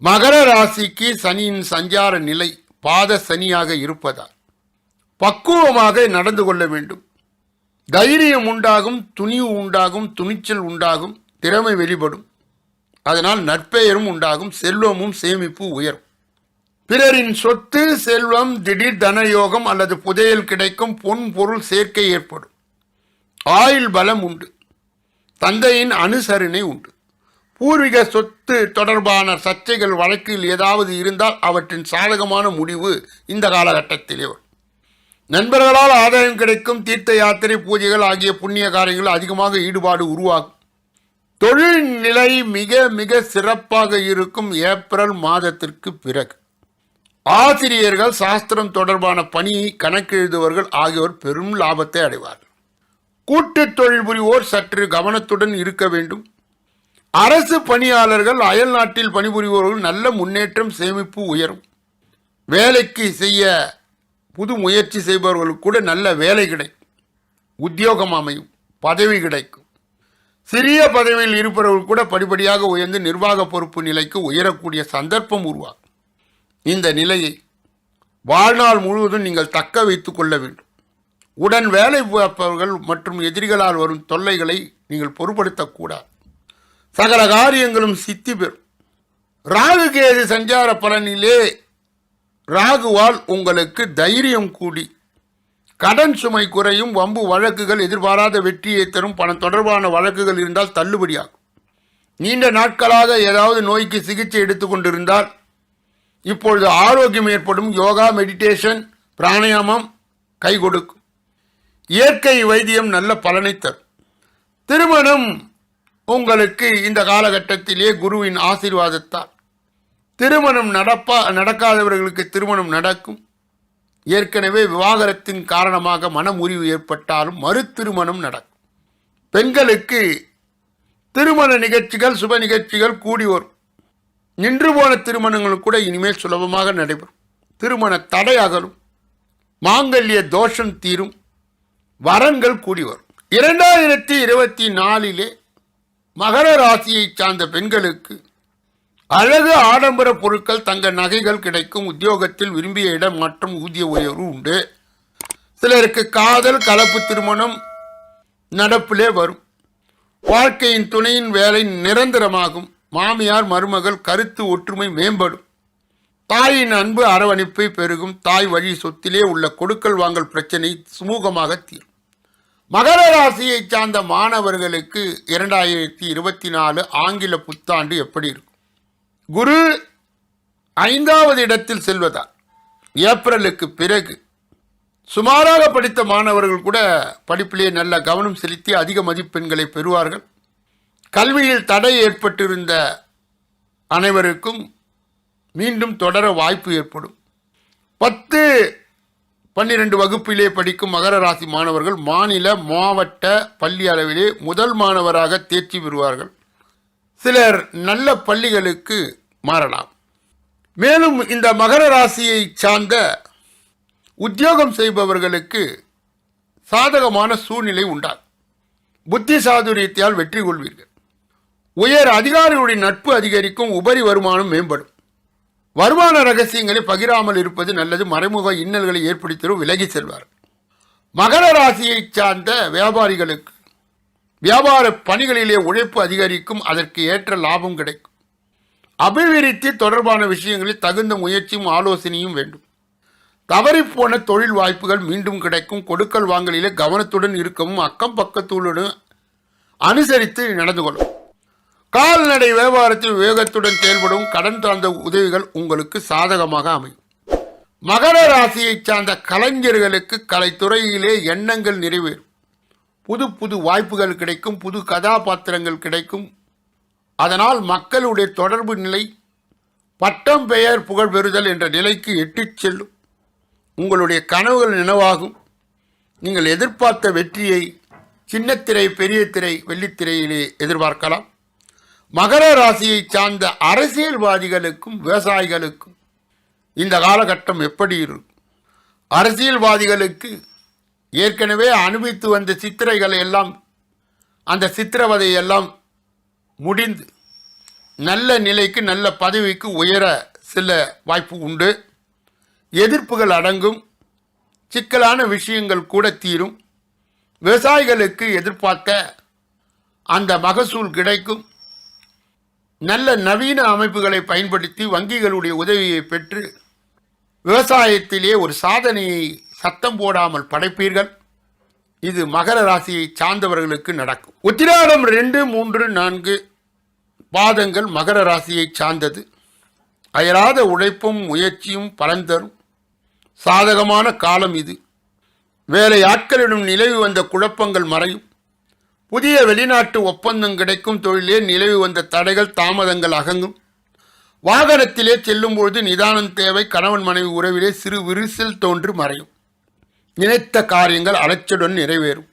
மகர ராசிக்கு சனியின் சஞ்சார நிலை பாத சனியாக இருப்பதால் பக்குவமாக நடந்து கொள்ள வேண்டும். தைரியம் உண்டாகும், துணிவு உண்டாகும், துணிச்சல் உண்டாகும், திறமை வெளிப்படும். அதனால் நற்பெயரும் உண்டாகும். செல்வமும் சேமிப்பு உயரும். பிறரின் சொத்து, செல்வம், திடீர் தனயோகம் அல்லது புதையல் கிடைக்கும். பொன் பொருள் சேர்க்கை ஏற்படும். ஆயுள் பலம் உண்டு. தந்தையின் அனுசரணை உண்டு. பூர்வீக சொத்து தொடர்பான சர்ச்சைகள் வழக்கில் ஏதாவது இருந்தால் அவற்றின் சாதகமான முடிவு இந்த காலகட்டத்திலே வரும். நண்பர்களால் ஆதாயம் கிடைக்கும். தீர்த்த யாத்திரை, பூஜைகள் ஆகிய புண்ணிய காரியங்கள் அதிகமாக ஈடுபாடு உருவாகும். தொழில் நிலை மிக மிக சிறப்பாக இருக்கும். ஏப்ரல் மாதத்திற்கு பிறகு ஆசிரியர்கள், சாஸ்திரம் தொடர்பான பணியை கணக்கெழுதுவர்கள் ஆகியோர் பெரும் லாபத்தை அடைவார்கள். கூட்டு தொழில் புரிவோர் சற்று கவனத்துடன் இருக்க வேண்டும். அரசு பணியாளர்கள், அயல் நாட்டில் பணிபுரிவோர்கள் நல்ல முன்னேற்றம், சேமிப்பு உயரும். வேலைக்கு செய்ய புது முயற்சி செய்பவர்களுக்கு கூட நல்ல வேலை கிடைக்கும். உத்தியோகம் அமையும். பதவி கிடைக்கும். சிறிய பதவியில் இருப்பவர்கள் கூட படிப்படியாக உயர்ந்து நிர்வாக பொறுப்பு நிலைக்கு உயரக்கூடிய சந்தர்ப்பம் உருவாகும். இந்த நிலையை வாழ்நாள் முழுவதும் நீங்கள் தக்க வைத்துக் கொள்ள வேண்டும். உடன் வேலை பார்ப்பவர்கள் மற்றும் எதிரிகளால் வரும் தொல்லைகளை நீங்கள் பொருட்படுத்தக்கூடாது. சகல காரியங்களும் சித்தி பெறும். ராகு கேது சஞ்சார பலனிலே ராகுவால் உங்களுக்கு தைரியம் கூடி கடன் சுமை குறையும். வம்பு வழக்குகள் எதிர்பாராத வெற்றியை தரும். பணம் தொடர்பான வழக்குகள் இருந்தால் தள்ளுபடியாகும். நீண்ட நாட்களாக ஏதாவது நோய்க்கு சிகிச்சை எடுத்துக்கொண்டிருந்தால் இப்பொழுது ஆரோக்கியம் ஏற்படும். யோகா, மெடிடேஷன், பிராணாயாமம் கை கொடுக்கும். இயற்கை வைத்தியம் நல்ல பலனை தரும். திருமணம் உங்களுக்கு இந்த காலகட்டத்திலே குருவின் ஆசீர்வாதத்தால் திருமணம் நடக்காதவர்களுக்கு திருமணம் நடக்கும். ஏற்கனவே விவாகரத்தின் காரணமாக மனமுறிவு ஏற்பட்டாலும் மறு திருமணம் நடக்கும். பெண்களுக்கு திருமண நிகழ்ச்சிகள், சுப நிகழ்ச்சிகள் கூடி வரும். நின்று போன திருமணங்கள் கூட இனிமேல் சுலபமாக நடைபெறும். திருமண தடை அகலும். மாங்கல்ய தோஷம் தீரும். வரன்கள் கூடி வரும். 2024 மகர ராசியை சார்ந்த பெண்களுக்கு அழகு ஆடம்பர பொருட்கள், தங்க நகைகள் கிடைக்கும். உத்தியோகத்தில் விரும்பிய இடம் மற்றும் ஊதிய உயர்வு உண்டு. சிலருக்கு காதல், கலப்பு திருமணம் நடப்பிலே வரும். வாழ்க்கையின் துணையின் வேலை நிரந்தரமாகும். மாமியார் மருமகள் கருத்து ஒற்றுமை மேம்படும். தாயின் அன்பு அரவணைப்பை பெருகும். தாய் வழி சொத்திலே உள்ள கொடுக்கல் வாங்கல் பிரச்சனை சுமூகமாக தீரும். மகர ராசியை சார்ந்த மாணவர்களுக்கு 2024 ஆங்கில புத்தாண்டு எப்படி இருக்கும்? குரு 5வது இடத்தில் செல்வதால் ஏப்ரலுக்கு பிறகு சுமாராக படித்த மாணவர்கள் கூட படிப்பிலே நல்ல கவனம் செலுத்தி அதிக மதிப்பெண்களை பெறுவார்கள். கல்வியில் தடை ஏற்பட்டிருந்த அனைவருக்கும் மீண்டும் தொடர வாய்ப்பு ஏற்படும். 10, 12 வகுப்பிலே படிக்கும் மகர ராசி மாணவர்கள் மாநில, மாவட்ட, பள்ளி அளவிலே முதல் மாணவராக தேர்ச்சி பெறுவார்கள். சிலர் நல்ல பள்ளிகளுக்கு மாறலாம். மேலும் இந்த மகர ராசியை சார்ந்த உத்தியோகம் செய்பவர்களுக்கு சாதகமான சூழ்நிலை உண்டாகும். புத்தி சாதுரியத்தால் வெற்றி கொள்வீர்கள். உயர் அதிகாரிகளுடைய நட்பு அதிகரிக்கும். உபரி வருமானம் மேம்படும். வருமான ரகசியங்களை பகிராமல் இருப்பது நல்லது. மறைமுக இன்னல்களை ஏற்படுத்தியும் விலகி செல்வார். மகர ராசியை சார்ந்த வியாபாரிகளுக்கு வியாபார பணிகளிலே உழைப்பு அதிகரிக்கும். அதற்கு ஏற்ற லாபம் கிடைக்கும். அபிவிருத்தி தொடர்பான விஷயங்களில் தகுந்த முயற்சியும் ஆலோசனையும் வேண்டும். தவறிப்போன தொழில் வாய்ப்புகள் மீண்டும் கிடைக்கும். கொடுக்கல் வாங்கலிலே கவனத்துடன் இருக்கவும் அக்கம் பக்கத்துடன் அனுசரித்து நடந்து கொள்ளும். கால்நடை வியாபாரத்தில் வேகத்துடன் செயல்படும். கடன் சார்ந்த உதவிகள் உங்களுக்கு சாதகமாக அமையும். மகர ராசியை சார்ந்த கலைஞர்களுக்கு கலைத்துறையிலே எண்ணங்கள் நிறைவேறும். புது புது வாய்ப்புகள் கிடைக்கும். புது கதாபாத்திரங்கள் கிடைக்கும். அதனால் மக்களுடைய தொடர்பு நிலை, பட்டம் பெயர் புகழ் பெறுதல் என்ற நிலைக்கு எட்டிச் செல்லும். உங்களுடைய கனவுகள் நினைவாகும். நீங்கள் எதிர்பார்த்த வெற்றியை சின்னத்திரை, பெரிய திரை, வெள்ளித்திரையிலே எதிர்பார்க்கலாம். மகர ராசியை சார்ந்த அரசியல்வாதிகளுக்கும் விவசாயிகளுக்கும் இந்த காலகட்டம் எப்படி இருக்கும்? அரசியல்வாதிகளுக்கு ஏற்கனவே அனுபவித்து வந்த சித்திரைகளை எல்லாம், அந்த சித்திரவதை எல்லாம் முடிந்து நல்ல நிலைக்கு, நல்ல பதவிக்கு உயர சில வாய்ப்பு உண்டு. எதிர்ப்புகள் அடங்கும். சிக்கலான விஷயங்கள் கூட தீரும். விவசாயிகளுக்கு எதிர்பார்த்த அந்த மகசூல் கிடைக்கும். நல்ல நவீன அமைப்புகளை பயன்படுத்தி வங்கிகளுடைய உதவியை பெற்று விவசாயத்திலே ஒரு சாதனையை சத்தம் போடாமல் படைப்பீர்கள். இது மகர ராசியை சார்ந்தவர்களுக்கு நடக்கும். உத்திராடம் 2, 3, 4 பாதங்கள் மகர ராசியை சார்ந்தது. அயராத உழைப்பும் முயற்சியும் பலன் தரும் சாதகமான காலம் இது. வேலை ஆட்களிடம் நிலவி வந்த குழப்பங்கள் மறையும். புதிய வெளிநாட்டு ஒப்பந்தம் கிடைக்கும். தொழிலே நிலவி வந்த தடைகள், தாமதங்கள் அகங்கும். வாகனத்திலே செல்லும் பொழுது நிதானம் தேவை. கணவன் மனைவி உறவிலே சிறு விரிசல் தோன்று மறையும். நினைத்த காரியங்கள் அலட்சியுடன் நிறைவேறும்.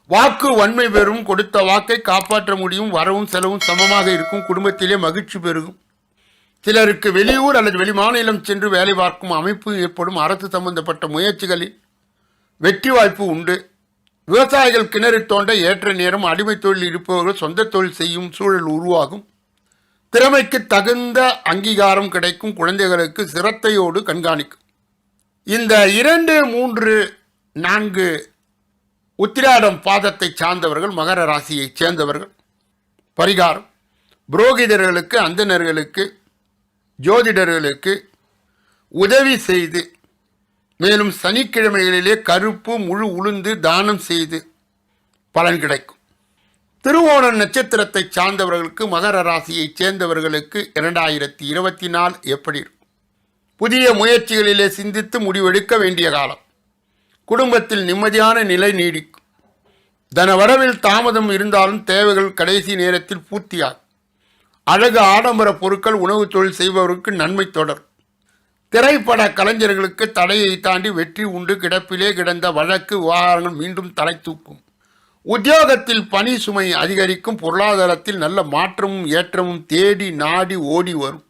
வாக்கு வன்மை பெறும். கொடுத்த வாக்கை காப்பாற்ற முடியும். வரவும் செலவும் சமமாக இருக்கும். குடும்பத்திலே மகிழ்ச்சி பெருகும். சிலருக்கு வெளியூர் அல்லது வெளிமாநிலம் சென்று வேலை பார்க்கும் அமைப்பு ஏற்படும். அரசு சம்பந்தப்பட்ட முயற்சிகளில் வெற்றி வாய்ப்பு உண்டு. விவசாயிகள் கிணறு தோண்ட ஏற்ற நேரம். அடிமை தொழில் இருப்பவர்கள் சொந்த தொழில் செய்யும் சூழல் உருவாகும். திறமைக்கு தகுந்த அங்கீகாரம் கிடைக்கும். குழந்தைகளுக்கு சிரத்தையோடு கண்காணிக்கும். இந்த 2, 3, 4 உத்திராடம் பாதத்தை சார்ந்தவர்கள் மகர ராசியை சேர்ந்தவர்கள் பரிகாரம்: புரோகிதர்களுக்கு, அந்தணர்களுக்கு, ஜோதிடர்களுக்கு உதவி செய்து, மேலும் சனிக்கிழமைகளிலே கருப்பு, முழு உளுந்து தானம் செய்து பலன் கிடைக்கும். திருவோண நட்சத்திரத்தை சார்ந்தவர்களுக்கு, மகர ராசியை சேர்ந்தவர்களுக்கு 2024 எப்படி இருக்கும்? புதிய முயற்சிகளிலே சிந்தித்து முடிவெடுக்க வேண்டிய காலம். குடும்பத்தில் நிம்மதியான நிலை நீடிக்கும். தனவரவில் தாமதம் இருந்தாலும் தேவைகள் கடைசி நேரத்தில் பூர்த்தியாகும். அழகு ஆடம்பர பொருட்கள், உணவு தொழில் செய்பவருக்கு நன்மை தொடரும். திரைப்பட கலைஞர்களுக்கு தடையை தாண்டி வெற்றி உண்டு. கிடப்பிலே கிடந்த வழக்கு விவகாரங்கள் மீண்டும் தலை தூக்கும். உத்தியோகத்தில் பணி சுமை அதிகரிக்கும். பொருளாதாரத்தில் நல்ல மாற்றமும் ஏற்றமும் தேடி நாடி ஓடி வரும்.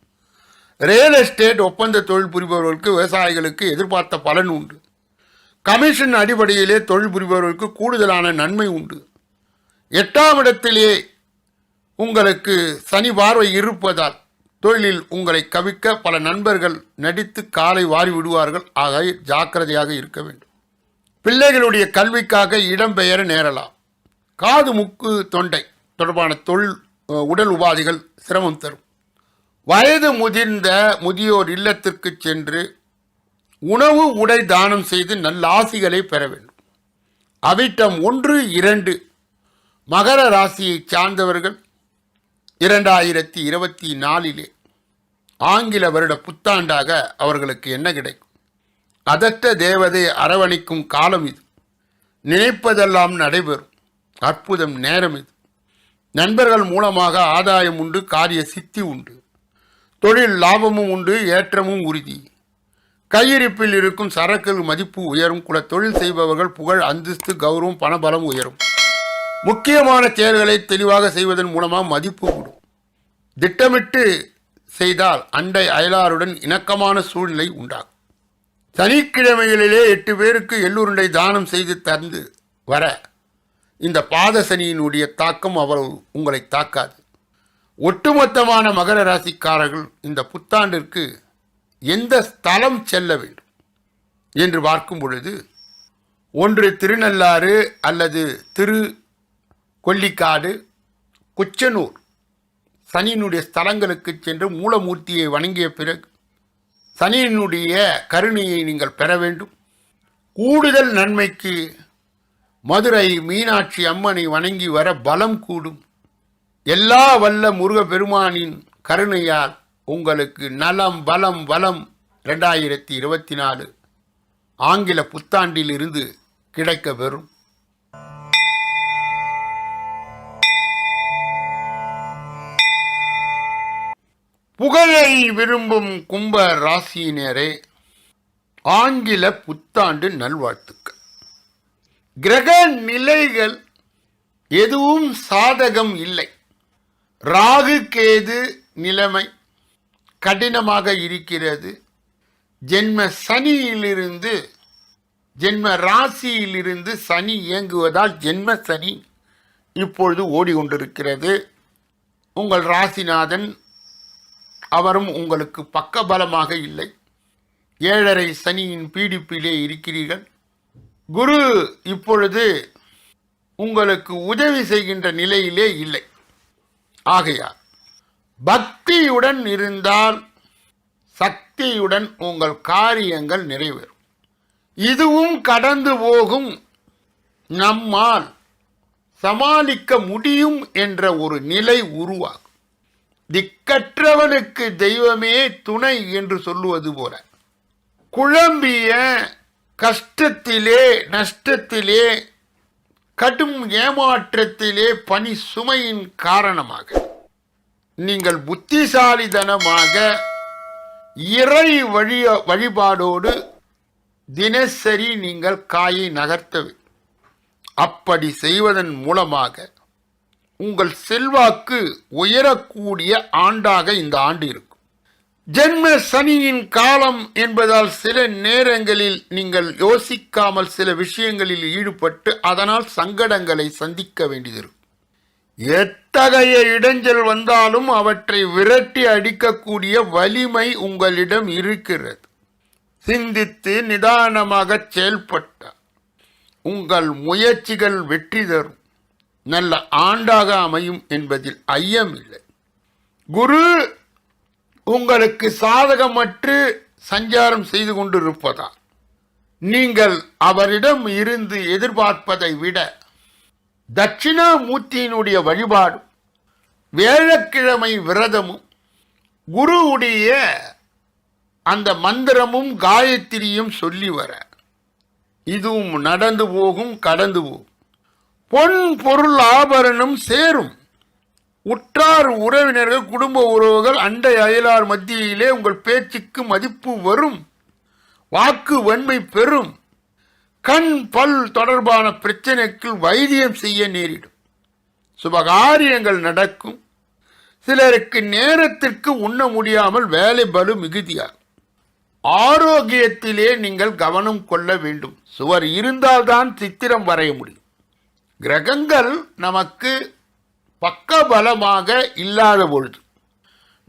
ரியல் எஸ்டேட் ஒப்பந்த தொழில் புரிபவர்களுக்கு, விவசாயிகளுக்கு எதிர்பார்த்த பலன் உண்டு. கமிஷன் அடிப்படையிலே தொழில் புரிபவர்களுக்கு கூடுதலான நன்மை உண்டு. 8ஆம் இடத்திலே உங்களுக்கு சனி பார்வை இருப்பதால் தொழிலில் உங்களை கவிக்க பல நண்பர்கள் நடித்து காலை வாரி விடுவார்கள். ஆக ஜாக்கிரதையாக இருக்க வேண்டும். பிள்ளைகளுடைய கல்விக்காக இடம்பெயர நேரலாம். காது, மூக்கு, தொண்டை தொடர்பான உடல் உபாதைகள் சிரமம் தரும். வயது முதிர்ந்த முதியோர் இல்லத்திற்கு சென்று உணவு உடை தானம் செய்து நல்ல ஆசிகளை பெற வேண்டும். அவிட்டம் 1, 2 மகர ராசியை சார்ந்தவர்கள் 2024 ஆங்கில வருட புத்தாண்டாக அவர்களுக்கு என்ன கிடைக்கும்? அதற்ற தேவதை அரவணைக்கும் காலம் இது. நினைப்பதெல்லாம் நடைபெறும் அற்புதம் நேரம் இது. நண்பர்கள் மூலமாக ஆதாயம் உண்டு, காரிய சித்தி உண்டு, தொழில் லாபமும் உண்டு, ஏற்றமும் உறுதி. கையிருப்பில் இருக்கும் சரக்கு மதிப்பு உயரும். குல தொழில் செய்பவர்கள் புகழ், அந்தஸ்து, கௌரவம், பணபலம் உயரும். முக்கியமான செயல்களை தெளிவாக செய்வதன் மூலமாக மதிப்பு கூடும். திட்டமிட்டு செய்தால் அண்டை அயலாருடன் இணக்கமான சூழ்நிலை உண்டாகும். சனிக்கிழமைகளிலே 8 பேருக்கு எள்ளுருண்டை தானம் செய்து தந்து வர இந்த பாத சனியினுடைய தாக்கம் அவ்வளவு உங்களை தாக்காது. ஒட்டுமொத்தமான மகர ராசிக்காரர்கள் இந்த புத்தாண்டிற்கு எந்த ஸ்தலம் செல்ல வேண்டும் என்று பார்க்கும் பொழுது, ஒன்று திருநள்ளாறு அல்லது கொல்லிக்காடு, குச்சனூர் சனியினுடைய ஸ்தலங்களுக்கு சென்று மூலமூர்த்தியை வணங்கிய பிறகு சனியினுடைய கருணையை நீங்கள் பெற வேண்டும். கூடுதல் நன்மைக்கு மதுரை மீனாட்சி அம்மனை வணங்கி வர பலம் கூடும். எல்லா வல்ல முருக பெருமானின் கருணையால் உங்களுக்கு நலம், பலம், வளம் 2024 ஆங்கில புத்தாண்டில் இருந்து கிடைக்க பெறும். புகழை விரும்பும் கும்ப ராசியினரே, ஆங்கில புத்தாண்டு நல்வாழ்த்துக்கள். கிரக நிலைகள் எதுவும் சாதகம் இல்லை. ராகு கேது நிலைமை கடினமாக இருக்கிறது. ஜென்ம சனியிலிருந்து ஜென்ம ராசியிலிருந்து சனி இயங்குவதால் ஜென்ம சனி இப்பொழுது ஓடிக்கொண்டிருக்கிறது. உங்கள் ராசிநாதன் அவரும் உங்களுக்கு பக்கபலமாக இல்லை. 7.5 சனியின் பீடிப்பிலே இருக்கிறீர்கள். குரு இப்பொழுது உங்களுக்கு உதவி செய்கின்ற நிலையிலே இல்லை. ஆகையால் பக்தியுடன் இருந்தால் சக்தியுடன் உங்கள் காரியங்கள் நிறைவேறும். இதுவும் கடந்து போகும், நம்மால் சமாளிக்க முடியும் என்ற ஒரு நிலை உருவாகும். திக்கற்றவனுக்கு தெய்வமே துணை என்று சொல்லுவது போல குழம்பிய கஷ்டத்திலே, நஷ்டத்திலே, கடும் ஏமாற்றத்திலே, பணி சுமையின் காரணமாக நீங்கள் புத்திசாலித்தனமாக இறை வழிபாடோடு தினசரி நீங்கள் காயை நகர்த்த வேண்டும். அப்படி செய்வதன் மூலமாக உங்கள் செல்வாக்கு உயரக்கூடிய ஆண்டாக இந்த ஆண்டு இருக்கும். ஜென்ம சனியின் காலம் என்பதால் சில நேரங்களில் நீங்கள் யோசிக்காமல் சில விஷயங்களில் ஈடுபட்டு அதனால் சங்கடங்களை சந்திக்க வேண்டியது. எத்தகைய இடைஞ்சல் வந்தாலும் அவற்றை விரட்டி அடிக்கக்கூடிய வலிமை உங்களிடம் இருக்கிறது. சிந்தித்து நிதானமாக செயல்பட்ட உங்கள் முயற்சிகள் வெற்றி தரும். நல்ல ஆண்டாக அமையும் என்பதில் ஐயமில்லை. குரு உங்களுக்கு சாதகமற்று சஞ்சாரம் செய்து கொண்டிருப்பதால் நீங்கள் அவரிடம் இருந்து எதிர்பார்ப்பதை விட தட்சிணாமூர்த்தியினுடைய வழிபாடும், வியாழக்கிழமை விரதமும், குருவுடைய அந்த மந்திரமும் காயத்ரியும் சொல்லி வர இதுவும் நடந்து போகும், கடந்து போகும். பொன் பொருள் ஆபரணம் சேரும். உற்றார் உறவினர்கள், குடும்ப உறவுகள், அண்டை அயலார் மத்தியிலே உங்கள் பேச்சுக்கு மதிப்பு வரும். வாக்கு வன்மை பெறும். கண் பல் தொடர்பான பிரச்சனைக்கு வைத்தியம் செய்ய நேரிடும். சுபகாரியங்கள் நடக்கும். சிலருக்கு நேரத்திற்கு உண்ண முடியாமல் வேலை பலு மிகுதியாகும். ஆரோக்கியத்திலே நீங்கள் கவனம் கொள்ள வேண்டும். சுவர் இருந்தால்தான் சித்திரம் வரைய முடியும். கிரகங்கள் நமக்கு பக்கபலமாக இல்லாத பொழுது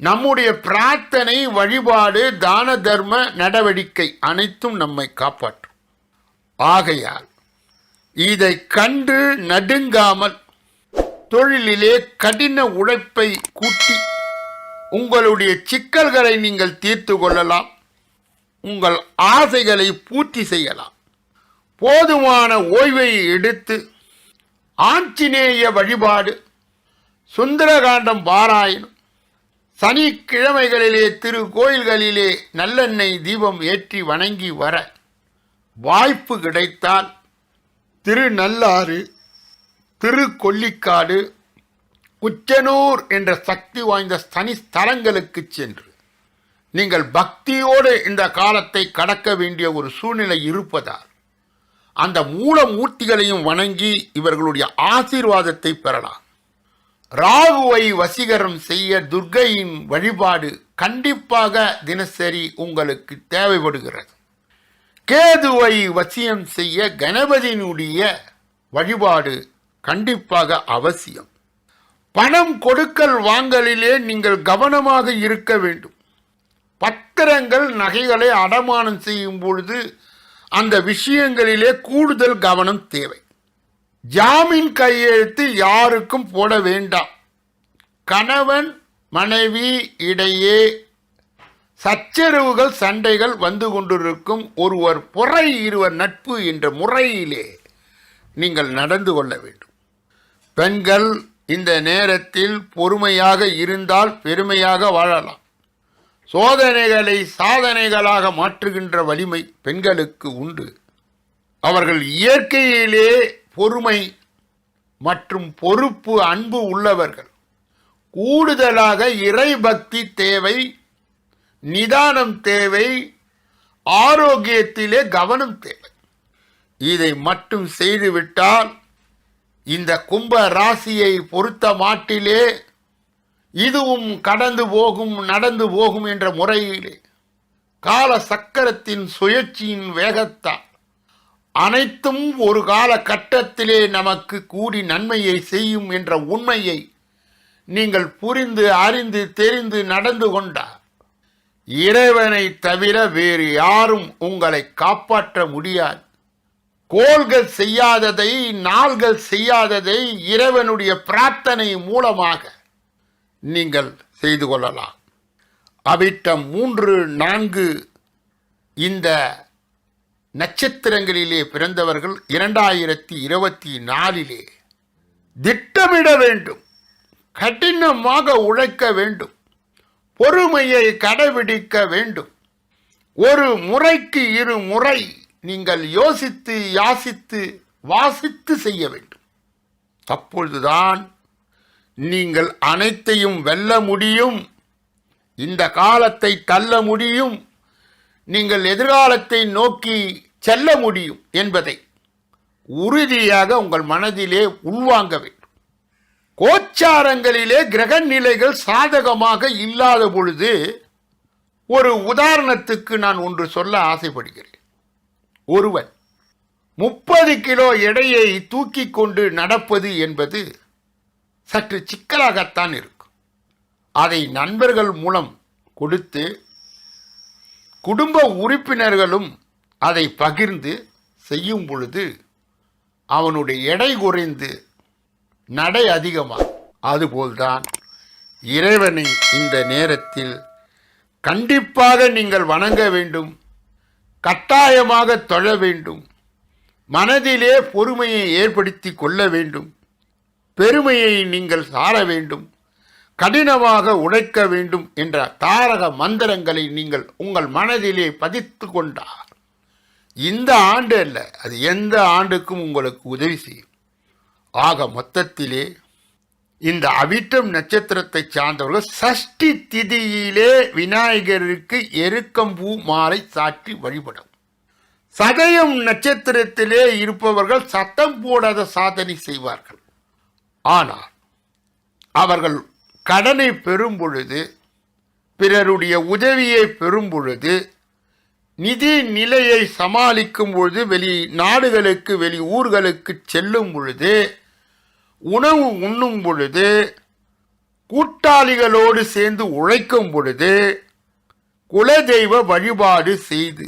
நம்முடைய பிரார்த்தனை, வழிபாடு, தான தர்ம நடவடிக்கை அனைத்தும் நம்மை காப்பாற்றும். ஆகையால் இதை கண்டு நடுங்காமல் தொழிலிலே கடின உழைப்பை கூட்டி உங்களுடைய சிக்கல்களை நீங்கள் தீர்த்து கொள்ளலாம். உங்கள் ஆசைகளை பூர்த்தி செய்யலாம். போதுமான ஓய்வை எடுத்து ஆஞ்சநேய வழிபாடு, சுந்தரகாண்டம் பாராயணம், சனிக்கிழமைகளிலே திருக்கோயில்களிலே நல்லெண்ணெய் தீபம் ஏற்றி வணங்கி வர வாய்ப்பு கிடைத்தால் திருநள்ளாறு, திருக்கொல்லிக்காடு, உச்சனூர் என்ற சக்தி வாய்ந்த சனி ஸ்தலங்களுக்கு சென்று நீங்கள் பக்தியோடு இந்த காலத்தை கடக்க வேண்டிய ஒரு சூழ்நிலை இருப்பதால் அந்த மூலமூர்த்திகளையும் வணங்கி இவர்களுடைய ஆசீர்வாதத்தை பெறலாம். ராகுவை வசீகரம் செய்ய துர்க்கையின் வழிபாடு கண்டிப்பாக தினசரி உங்களுக்கு தேவைப்படுகிறது. கேதுவை வசியம் செய்ய கணபதியினுடைய வழிபாடு கண்டிப்பாக அவசியம். பணம் கொடுக்கல் வாங்கலிலே நீங்கள் கவனமாக இருக்க வேண்டும். பத்திரங்கள், நகைகளை அடமானம் செய்யும் பொழுது அந்த விஷயங்களிலே கூடுதல் கவனம் தேவை. ஜாமீன் கையெழுத்து யாருக்கும் போட வேண்டாம். கணவன் மனைவி இடையே சச்சரவுகள், சண்டைகள் வந்து கொண்டிருக்கும். ஒருவர் பொறை இருவர் நட்பு என்ற முறையிலே நீங்கள் நடந்து கொள்ள வேண்டும். பெண்கள் இந்த நேரத்தில் பொறுமையாக இருந்தால் பெருமையாக வாழலாம். சோதனைகளை சாதனைகளாக மாற்றுகின்ற வலிமை பெண்களுக்கு உண்டு. அவர்கள் இயற்கையிலே பொறுமை மற்றும் பொறுப்பு, அன்பு உள்ளவர்கள். கூடுதலாக இறைபக்தி தேவை, நிதானம் தேவை, ஆரோக்கியத்திலே கவனம் தேவை. இதை மட்டும் செய்துவிட்டால் இந்த கும்ப ராசியை பொறுத்த மாட்டிலே இதுவும் கடந்து போகும், நடந்து போகும் என்ற முறையிலே கால சக்கரத்தின் சுழற்சியின் வேகத்தால் அனைத்தும் ஒரு கால கட்டத்திலே நமக்கு கூடி நன்மையை செய்யும் என்ற உண்மையை நீங்கள் புரிந்து அறிந்து தெரிந்து நடந்து கொண்டார் இறைவனை தவிர வேறு யாரும் உங்களை காப்பாற்ற முடியாது. கோள்கள் செய்யாததை, நாள்கள் செய்யாததை இறைவனுடைய பிரார்த்தனை மூலமாக நீங்கள் செய்து கொள்ளலாம். அவிட்டம் 3, 4 இந்த நட்சத்திரங்களிலே பிறந்தவர்கள் 2024 திட்டமிட வேண்டும், கடினமாக உழைக்க வேண்டும், பொறுமையை கடைபிடிக்க வேண்டும். ஒரு முறைக்கு 2 முறை நீங்கள் யோசித்து யாசித்து வாசித்து செய்ய வேண்டும். அப்பொழுதுதான் நீங்கள் அனைத்தையும் வெல்ல முடியும், இந்த காலத்தை தள்ள முடியும், நீங்கள் எதிர்காலத்தை நோக்கி செல்ல முடியும் என்பதை உறுதியாக உங்கள் மனதிலே உள்வாங்க வேண்டும். கோச்சாரங்களிலே கிரக நிலைகள் சாதகமாக இல்லாத பொழுது ஒரு உதாரணத்துக்கு நான் ஒன்று சொல்ல ஆசைப்படுகிறேன். ஒருவன் 30 கிலோ எடையை தூக்கி கொண்டு நடப்பது என்பது சற்று சிக்கலாகத்தான் இருக்கும். அதை நண்பர்கள் மூலம் கொடுத்து குடும்ப உறுப்பினர்களும் அதை பகிர்ந்து செய்யும் பொழுது அவனுடைய எடை குறைந்து நடை அதிகமாகும். அதுபோல்தான் இறைவனை இந்த நேரத்தில் கண்டிப்பாக நீங்கள் வணங்க வேண்டும், கட்டாயமாக தொழ வேண்டும், மனதிலே பொறுமையை ஏற்படுத்தி கொள்ள வேண்டும், பெருமையை நீங்கள் சார வேண்டும், கடினமாக உழைக்க வேண்டும் என்ற தாரக மந்திரங்களை நீங்கள் உங்கள் மனதிலே பதித்து கொண்டார் இந்த ஆண்டு அல்ல, அது எந்த ஆண்டுக்கும் உங்களுக்கு உதவி செய்யும். ஆக மொத்தத்திலே இந்த அவிட்டம் நட்சத்திரத்தை சார்ந்தவர்கள் சஷ்டி திதியிலே விநாயகருக்கு எருக்கம்பூ மாலை சாற்றி வழிபடும். சதயம் நட்சத்திரத்திலே இருப்பவர்கள் சத்தம் போடாத சாதனை செய்வார்கள். ஆனால் அவர்கள் கடனை பெறும் பொழுது, பிறருடைய உதவியை பெறும் பொழுது நிதி நிலையை சமாளிக்கும் பொழுது வெளி நாடுகளுக்கு வெளி ஊர்களுக்கு செல்லும் பொழுது, உணவு உண்ணும் பொழுது, கூட்டாளிகளோடு சேர்ந்து உழைக்கும் பொழுது, குலதெய்வ வழிபாடு செய்து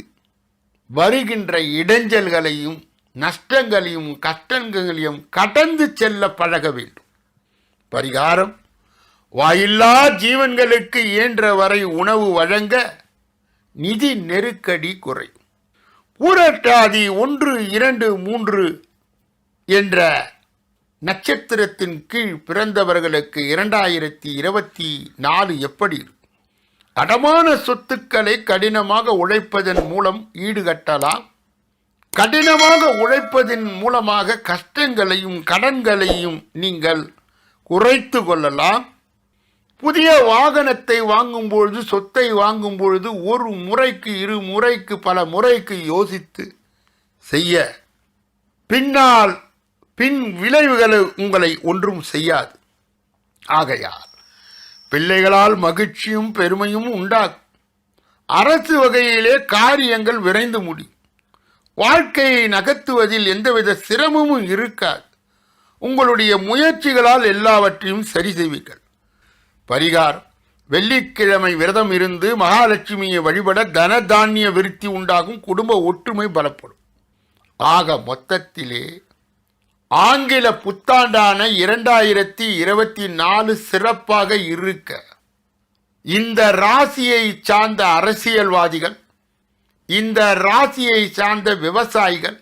வருகின்ற இடைஞ்சல்களையும் நஷ்டங்களையும் கஷ்டங்களையும் கடந்து செல்ல பழக வேண்டும். பரிகாரம்: வாயில்லா ஜீவன்களுக்கு இயன்ற வரை உணவு வழங்க நிதி நெருக்கடி குறையும். பூரட்டாதி 1, 2, 3 என்ற நட்சத்திரத்தின் கீழ் பிறந்தவர்களுக்கு 2024 எப்படி இருக்கும்? அடமான சொத்துக்களை கடினமாக உழைப்பதன் மூலம் ஈடுகட்டலாம். கடினமாக உழைப்பதன் மூலமாக கஷ்டங்களையும் கடன்களையும் நீங்கள் குறைத்து கொள்ளலாம். புதிய வாகனத்தை வாங்கும் பொழுது, சொத்தை வாங்கும் பொழுது ஒரு முறைக்கு 2 முறைக்கு பல முறைக்கு யோசித்து செய்ய, பின் விளைவுகள் உங்களை ஒன்றும் செய்யாது. ஆகையால் பிள்ளைகளால் மகிழ்ச்சியும் பெருமையும் உண்டாகும். அரசு வகையிலே காரியங்கள் விரைந்து முடியும். வாழ்க்கையை நகர்த்துவதில் எந்தவித சிரமமும் இருக்காது. உங்களுடைய முயற்சிகளால் எல்லாவற்றையும் சரி செய்வீர்கள். பரிகாரம்: வெள்ளிக்கிழமை விரதம் இருந்து மகாலட்சுமியை வழிபட தன தானிய விருத்தி உண்டாகும். குடும்ப ஒற்றுமை பலப்படும். ஆக மொத்தத்திலே ஆங்கில புத்தாண்டான 2024 சிறப்பாக இருக்க, இந்த ராசியை சார்ந்த அரசியல்வாதிகள், இந்த ராசியை சார்ந்த விவசாயிகள்,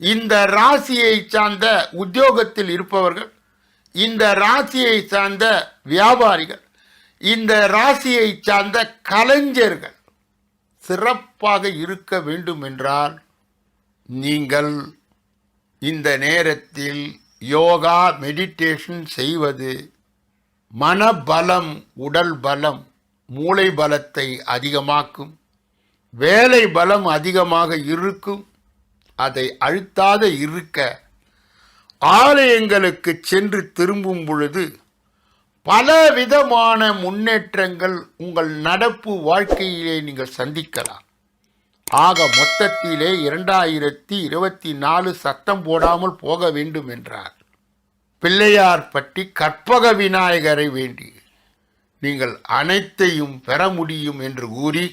இந்த ராசியை சார்ந்த உத்தியோகத்தில் இருப்பவர்கள், இந்த ராசியை சார்ந்த வியாபாரிகள், இந்த ராசியை சார்ந்த கலைஞர்கள் சிறப்பாக இருக்க வேண்டும் என்றால், நீங்கள் இந்த நேரத்தில் யோகா மெடிடேஷன் செய்வது மனபலம், உடல் பலம், மூளை பலத்தை அதிகமாக்கும். வேலை பலம் அதிகமாக இருக்கும். அதை அழுத்தாத இருக்க ஆலயங்களுக்கு சென்று திரும்பும் பொழுது பலவிதமான முன்னேற்றங்கள் உங்கள் நடப்பு வாழ்க்கையிலே நீங்கள் சந்திக்கலாம். ஆக மொத்தத்திலே 2024 சத்தம் போடாமல் போக வேண்டும் என்றார் பிள்ளையார் பற்றி கற்பக விநாயகரை வேண்டி நீங்கள் அனைத்தையும் பெற முடியும் என்று கூறி,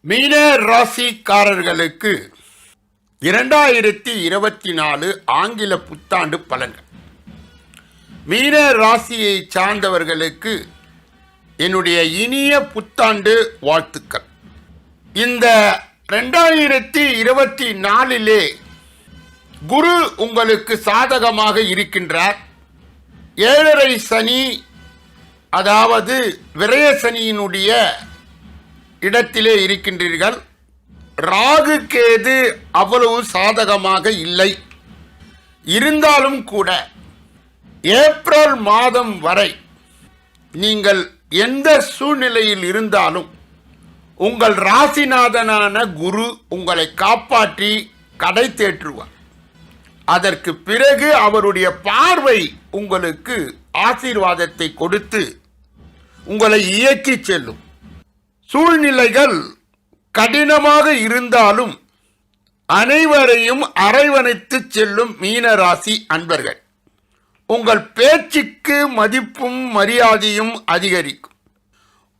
மீன ராசிக்காரர்களுக்கு 2024 ஆங்கில புத்தாண்டு பலன்கள். மீன ராசியை சார்ந்தவர்களுக்கு என்னுடைய இனிய புத்தாண்டு வாழ்த்துக்கள். இந்த 2024 குரு உங்களுக்கு சாதகமாக இருக்கின்றார். 7.5 சனி, அதாவது விரய சனியினுடைய இடத்திலே இருக்கின்றீர்கள். ராகு கேது அவ்வளவு சாதகமாக இல்லை. இருந்தாலும் கூட ஏப்ரல் மாதம் வரை நீங்கள் எந்த சூழ்நிலையில் இருந்தாலும் உங்கள் ராசிநாதனான குரு உங்களை காப்பாற்றி கடை தேற்றுவார். அதற்கு பிறகு அவருடைய பார்வை உங்களுக்கு ஆசீர்வாதத்தை கொடுத்து உங்களை இயக்கி செல்லும். சூழ்நிலைகள் கடினமாக இருந்தாலும் அனைவரையும் அரவணைத்து செல்லும் மீனராசி அன்பர்கள். உங்கள் பேச்சுக்கு மதிப்பும் மரியாதையும் அதிகரிக்கும்.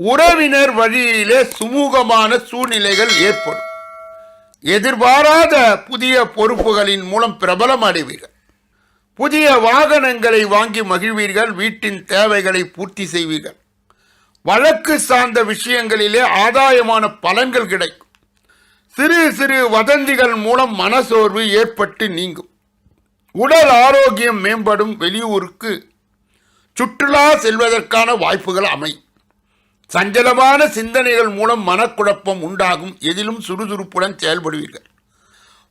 உறவினர் வழியிலே சுமூகமான சூழ்நிலைகள் ஏற்படும். எதிர்பாராத புதிய பொறுப்புகளின் மூலம் பிரபலம் அடைவீர்கள். புதிய வாகனங்களை வாங்கி மகிழ்வீர்கள். வீட்டின் தேவைகளை பூர்த்தி செய்வீர்கள். வழக்கு சார்ந்த விஷயங்களிலே ஆதாயமான பலன்கள் கிடைக்கும். சிறு சிறு வதந்திகள் மூலம் மனசோர்வு ஏற்பட்டு நீங்கும். உடல் ஆரோக்கியம் மேம்படும். வெளியூருக்கு சுற்றுலா செல்வதற்கான வாய்ப்புகள் அமையும். சஞ்சலமான சிந்தனைகள் மூலம் மனக்குழப்பம் உண்டாகும். எதிலும் சுறுசுறுப்புடன் செயல்படுவீர்கள்.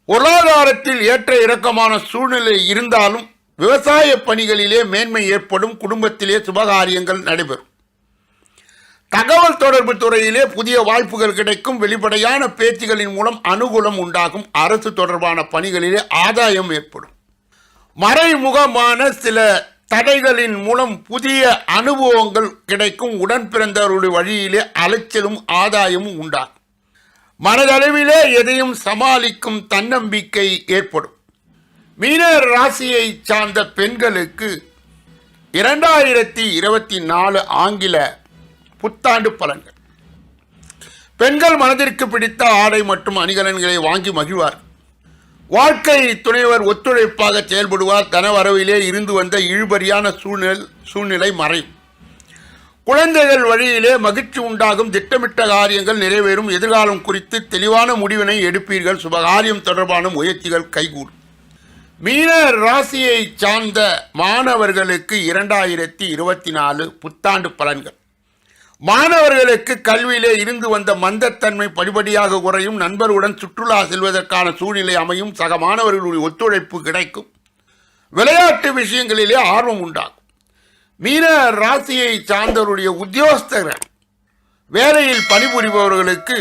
பொருளாதாரத்தில் ஏற்ற இறக்கமான சூழ்நிலை இருந்தாலும் விவசாய பணிகளிலே மேன்மை ஏற்படும். குடும்பத்திலே சுபகாரியங்கள் நடைபெறும். தகவல் தொடர்பு துறையிலே புதிய வாய்ப்புகள் கிடைக்கும். வெளிப்படையான பேச்சுகளின் மூலம் அனுகூலம் உண்டாகும். அரசு தொடர்பான பணிகளிலே ஆதாயம் ஏற்படும். மறைமுகமான சில தடைகளின் மூலம் புதிய அனுபவங்கள் கிடைக்கும். உடன் பிறந்தவர்களுடைய வழியிலே அலைச்சலும் ஆதாயமும் உண்டாகும். மனதளவிலே எதையும் சமாளிக்கும் தன்னம்பிக்கை ஏற்படும். மீன ராசியை சார்ந்த பெண்களுக்கு 2024 ஆங்கில புத்தாண்டு பலன்கள். பெண்கள் மனதிற்கு பிடித்த ஆடை மற்றும் அணிகலன்களை வாங்கி மகிழ்வார். வாழ்க்கை துணைவர் ஒத்துழைப்பாக செயல்படுவார். தனவரவிலே இருந்து வந்த இழுபறியான சூழ்நிலை மறையும். குழந்தைகள் வழியிலே மகிழ்ச்சி உண்டாகும். திட்டமிட்ட காரியங்கள் நிறைவேறும். எதிர்காலம் குறித்து தெளிவான முடிவினை எடுப்பீர்கள். சுபகாரியம் தொடர்பான முயற்சிகள் கைகூடும். மீன ராசியை சார்ந்த மாணவர்களுக்கு 2024 புத்தாண்டு பலன்கள். மாணவர்களுக்கு கல்வியிலே இருந்து வந்த மந்தத்தன்மை படிப்படியாக குறையும். நண்பருடன் சுற்றுலா செல்வதற்கான சூழ்நிலை அமையும். சக மாணவர்களுடைய ஒத்துழைப்பு கிடைக்கும். விளையாட்டு விஷயங்களிலே ஆர்வம் உண்டாகும். மீன ராசியை சார்ந்தவருடைய உத்தியோகஸ்தர்கள் வேலையில் பணிபுரிபவர்களுக்கு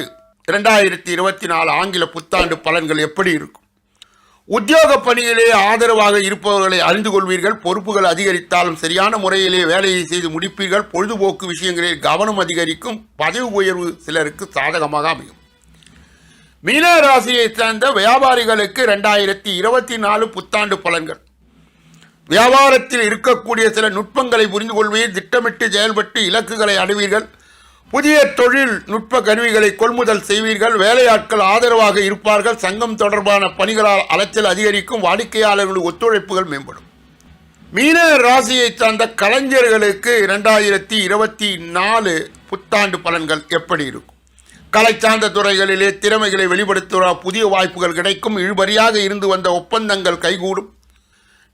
2024 ஆங்கில புத்தாண்டு பலன்கள் எப்படி இருக்கும்? உத்தியோக பணியிலே ஆதரவாக இருப்பவர்களை அறிந்து கொள்வீர்கள். பொறுப்புகள் அதிகரித்தாலும் சரியான முறையிலே வேலையை செய்து முடிப்பீர்கள். பொழுதுபோக்கு விஷயங்களில் கவனம் அதிகரிக்கும். பதவி உயர்வு சிலருக்கு சாதகமாக அமையும். மீன ராசியை சேர்ந்த வியாபாரிகளுக்கு 2024 புத்தாண்டு பலன்கள். வியாபாரத்தில் இருக்கக்கூடிய சில நுட்பங்களை புரிந்து கொள்வீர்கள். திட்டமிட்டு செயல்பட்டு இலக்குகளை அடைவீர்கள். புதிய தொழில் நுட்ப கருவிகளை கொள்முதல் செய்வீர்கள். வேலையாட்கள் ஆதரவாக இருப்பார்கள். சங்கம் தொடர்பான பணிகளால் அலைச்சல் அதிகரிக்கும். வாடிக்கையாளர்களுடைய ஒத்துழைப்புகள் மேம்படும். மீன ராசியை சார்ந்த கலைஞர்களுக்கு 2024 புத்தாண்டு பலன்கள் எப்படி இருக்கும்? கலை சார்ந்த துறைகளிலே திறமைகளை வெளிப்படுத்துவதால் புதிய வாய்ப்புகள் கிடைக்கும். இழுபறியாக இருந்து வந்த ஒப்பந்தங்கள் கைகூடும்.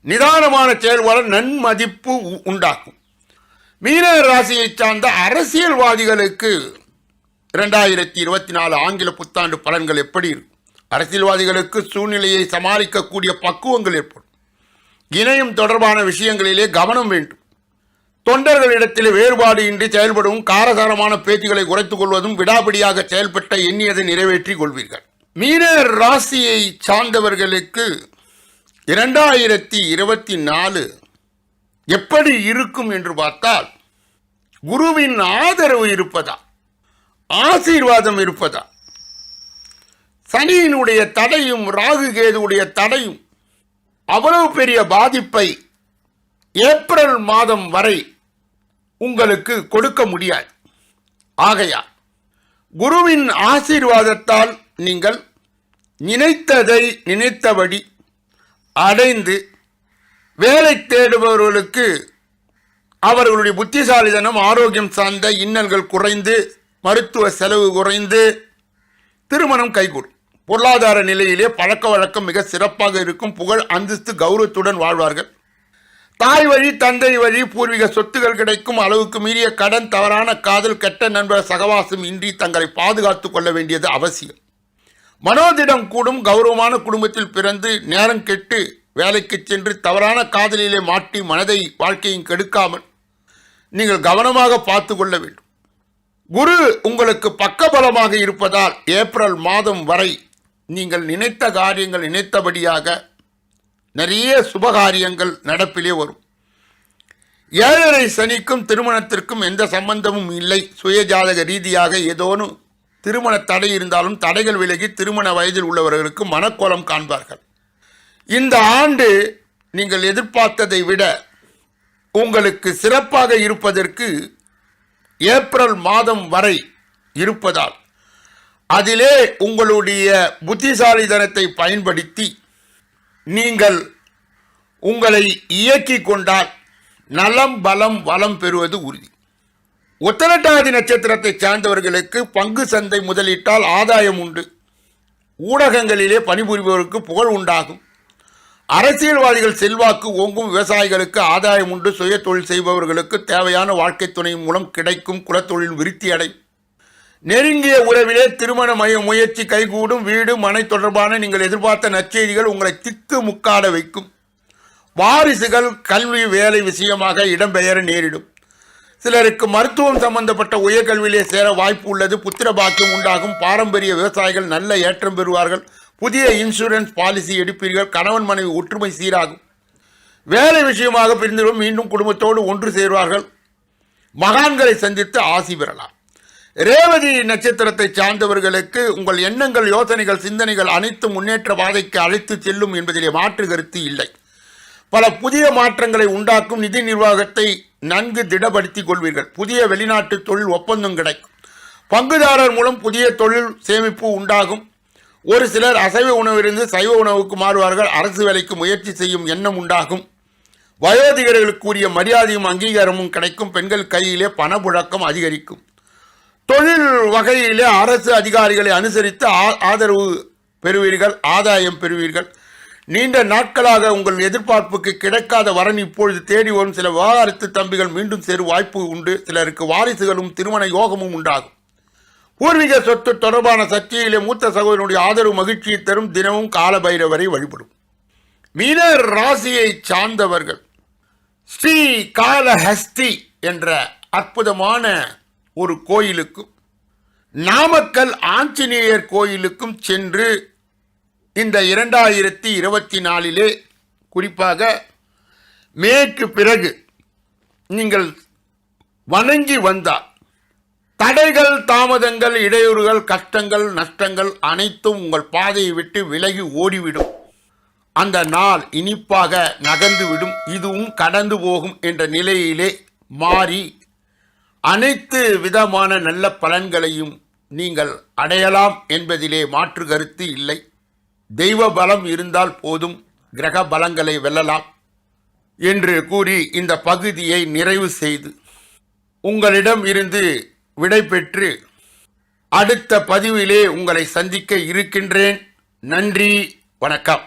நிதானமான செயல்பாடு நன்மதிப்பு உண்டாக்கும். மீன ராசியை சார்ந்த அரசியல்வாதிகளுக்கு 2024 ஆங்கில புத்தாண்டு பலன்கள் எப்படி இருக்கும்? அரசியல்வாதிகளுக்கு சூழ்நிலையை சமாளிக்கக்கூடிய பக்குவங்கள் ஏற்படும். இணையம் தொடர்பான விஷயங்களிலே கவனம் வேண்டும். தொண்டர்களிடத்தில் வேறுபாடு இன்றி செயல்படவும் காரசாரமான பேச்சுகளை குறைத்துக் கொள்வதும் விடாபிடியாக செயல்பட்ட எண்ணியதை நிறைவேற்றிக் கொள்வீர்கள். மீன ராசியை சார்ந்தவர்களுக்கு 2024 எப்படி இருக்கும் என்று பார்த்தால், குருவின் ஆதரவு இருப்பதா, ஆசீர்வாதம் இருப்பதா, சனியினுடைய தடையும் ராகு கேதுவுடைய தடையும் அவ்வளவு பெரிய பாதிப்பை ஏப்ரல் மாதம் வரை உங்களுக்கு கொடுக்க முடியாது. ஆகையால் குருவின் ஆசீர்வாதத்தால் நீங்கள் நினைத்ததை நினைத்தபடி அடைந்து வேலை தேடுபவர்களுக்கு அவர்களுடைய புத்திசாலித்தனம், ஆரோக்கியம் சார்ந்த இன்னல்கள் குறைந்து, மருத்துவ செலவு குறைந்து திருமணம் கைகூடும். பொருளாதார நிலையிலே பழக்க வழக்கம் மிக சிறப்பாக இருக்கும். புகழ் அந்தஸ்து கௌரவத்துடன் வாழ்வார்கள். தாய் வழி தந்தை வழி பூர்வீக சொத்துகள் கிடைக்கும். அளவுக்கு மீறிய கடன், தவறான காதல், கெட்ட நண்பர் சகவாசம் இன்றி தங்களை பாதுகாத்துக் கொள்ள வேண்டியது அவசியம். மனோதிடம் கூடும். கௌரவமான குடும்பத்தில் பிறந்து நேரம் கெட்டு வேலைக்கு சென்று தவறான காதலிலே மாட்டி மனதை வாழ்க்கையும் கெடுக்காமல் நீங்கள் கவனமாக பார்த்து கொள்ள வேண்டும். குரு உங்களுக்கு பக்கபலமாக இருப்பதால் ஏப்ரல் மாதம் வரை நீங்கள் நினைத்த காரியங்கள் நினைத்தபடியாக நிறைய சுபகாரியங்கள் நடப்பிலே வரும். 7.5 சனிக்கும் திருமணத்திற்கும் எந்த சம்பந்தமும் இல்லை. சுயஜாதக ரீதியாக ஏதோனும் திருமண தடை இருந்தாலும் தடைகள் விலகி திருமண வயதில் உள்ளவர்களுக்கு மனக்கோலம் காண்பார்கள். இந்த ஆண்டு நீங்கள் எதிர்பார்த்ததை விட உங்களுக்கு சிறப்பாக இருப்பதற்கு ஏப்ரல் மாதம் வரை இருப்பதால் அதிலே உங்களுடைய புத்திசாலித்தனத்தை பயன்படுத்தி நீங்கள் உங்களை இயக்கிக் கொண்டால் நலம் பலம் வளம் பெறுவது உறுதி. உத்திரட்டாதி நட்சத்திரத்தை சார்ந்தவர்களுக்கு பங்கு சந்தை முதலீட்டால் ஆதாயம் உண்டு. ஊடகங்களிலே பணிபுரிபவருக்கு புகழ் உண்டாகும். அரசியல்வாதிகள் செல்வாக்கு ஓங்கும். விவசாயிகளுக்கு ஆதாயம் உண்டு. சுய தொழில் செய்பவர்களுக்கு தேவையான வாழ்க்கை துணை மூலம் கிடைக்கும். குலத்தொழில் விருத்தி அடையும். நெருங்கிய உறவிலே திருமண முயற்சி கைகூடும். வீடு மனை தொடர்பான நீங்கள் எதிர்பார்த்த நற்செய்திகள் உங்களை திக்கு முக்காட வைக்கும். வாரிசுகள் கல்வி வேலை விஷயமாக இடம்பெயர நேரிடும். சிலருக்கு மருத்துவம் சம்பந்தப்பட்ட உயர்கல்வியிலே சேர வாய்ப்பு உள்ளது. புத்திர பாக்கியம் உண்டாகும். பாரம்பரிய விவசாயிகள் நல்ல ஏற்றம் பெறுவார்கள். புதிய இன்சூரன்ஸ் பாலிசி எடுப்பீர்கள். கணவன் மனைவி ஒற்றுமை சீராகும். வேலை விஷயமாக பிரிந்துவிடும், மீண்டும் குடும்பத்தோடு ஒன்று சேர்வார்கள். மகான்களை சந்தித்து ஆசி பெறலாம். ரேவதி நட்சத்திரத்தை சார்ந்தவர்களுக்கு உங்கள் எண்ணங்கள், யோசனைகள், சிந்தனைகள் அனைத்தும் முன்னேற்ற பாதைக்கு அழைத்து செல்லும் என்பதிலே மாற்று கருத்து இல்லை. பல புதிய மாற்றங்களை உண்டாக்கும். நிதி நிர்வாகத்தை நன்கு திடப்படுத்திக் கொள்வீர்கள். புதிய வெளிநாட்டு தொழில் ஒப்பந்தம் கிடைக்கும். பங்குதாரர் மூலம் புதிய தொழில் சேமிப்பு உண்டாகும். ஒரு சிலர் அசைவ உணவிலிருந்து சைவ உணவுக்கு மாறுவார்கள். அரசு வேலைக்கு முயற்சி செய்யும் எண்ணம் உண்டாகும். வயோதிகர்களுக்குரிய மரியாதையும் அங்கீகாரமும் கிடைக்கும். பெண்கள் கையிலே பணப்புழக்கம் அதிகரிக்கும். தொழில் வகையிலே அரசு அதிகாரிகளை அனுசரித்து ஆதரவு பெறுவீர்கள், ஆதாயம் பெறுவீர்கள். நீண்ட நாட்களாக உங்கள் எதிர்பார்ப்புக்கு கிடைக்காத வரன் இப்பொழுது தேடி வரும். சில விவாகரத்து தம்பிகள் மீண்டும் சேரும் வாய்ப்பு உண்டு. சிலருக்கு வாரிசுகளும் திருமண யோகமும் உண்டாகும். பூர்வீக சொத்து தொடர்பான சர்ச்சையிலே மூத்த சகோதரனுடைய ஆதரவு மகிழ்ச்சியை தரும். தினமும் காலபைரவரை வழிபடும். மீன ராசியை சார்ந்தவர்கள் ஸ்ரீ காளஹஸ்தி என்ற அற்புதமான ஒரு கோயிலுக்கும் நாமக்கல் ஆஞ்சநேயர் கோயிலுக்கும் சென்று இந்த 2024 குறிப்பாக மேற்கு பிறகு நீங்கள் வணங்கி வந்தால் தடைகள், தாமதங்கள், இடையூறுகள், கஷ்டங்கள், நஷ்டங்கள் அனைத்தும் உங்கள் பாதையை விட்டு விலகி ஓடிவிடும். அந்த நாள் இனிப்பாக நகர்ந்துவிடும். இதுவும் கடந்து போகும் என்ற நிலையிலே மாறி அனைத்து விதமான நல்ல பலன்களையும் நீங்கள் அடையலாம் என்பதிலே மாற்று கருத்து இல்லை. தெய்வ பலம் இருந்தால் போதும், கிரக பலங்களை வெல்லலாம் என்று கூறி இந்த பகுதியை நிறைவு செய்து உங்களிடம் இருந்து விடை பெற்று அடுத்த பதிவிலே உங்களை சந்திக்க இருக்கின்றேன். நன்றி, வணக்கம்.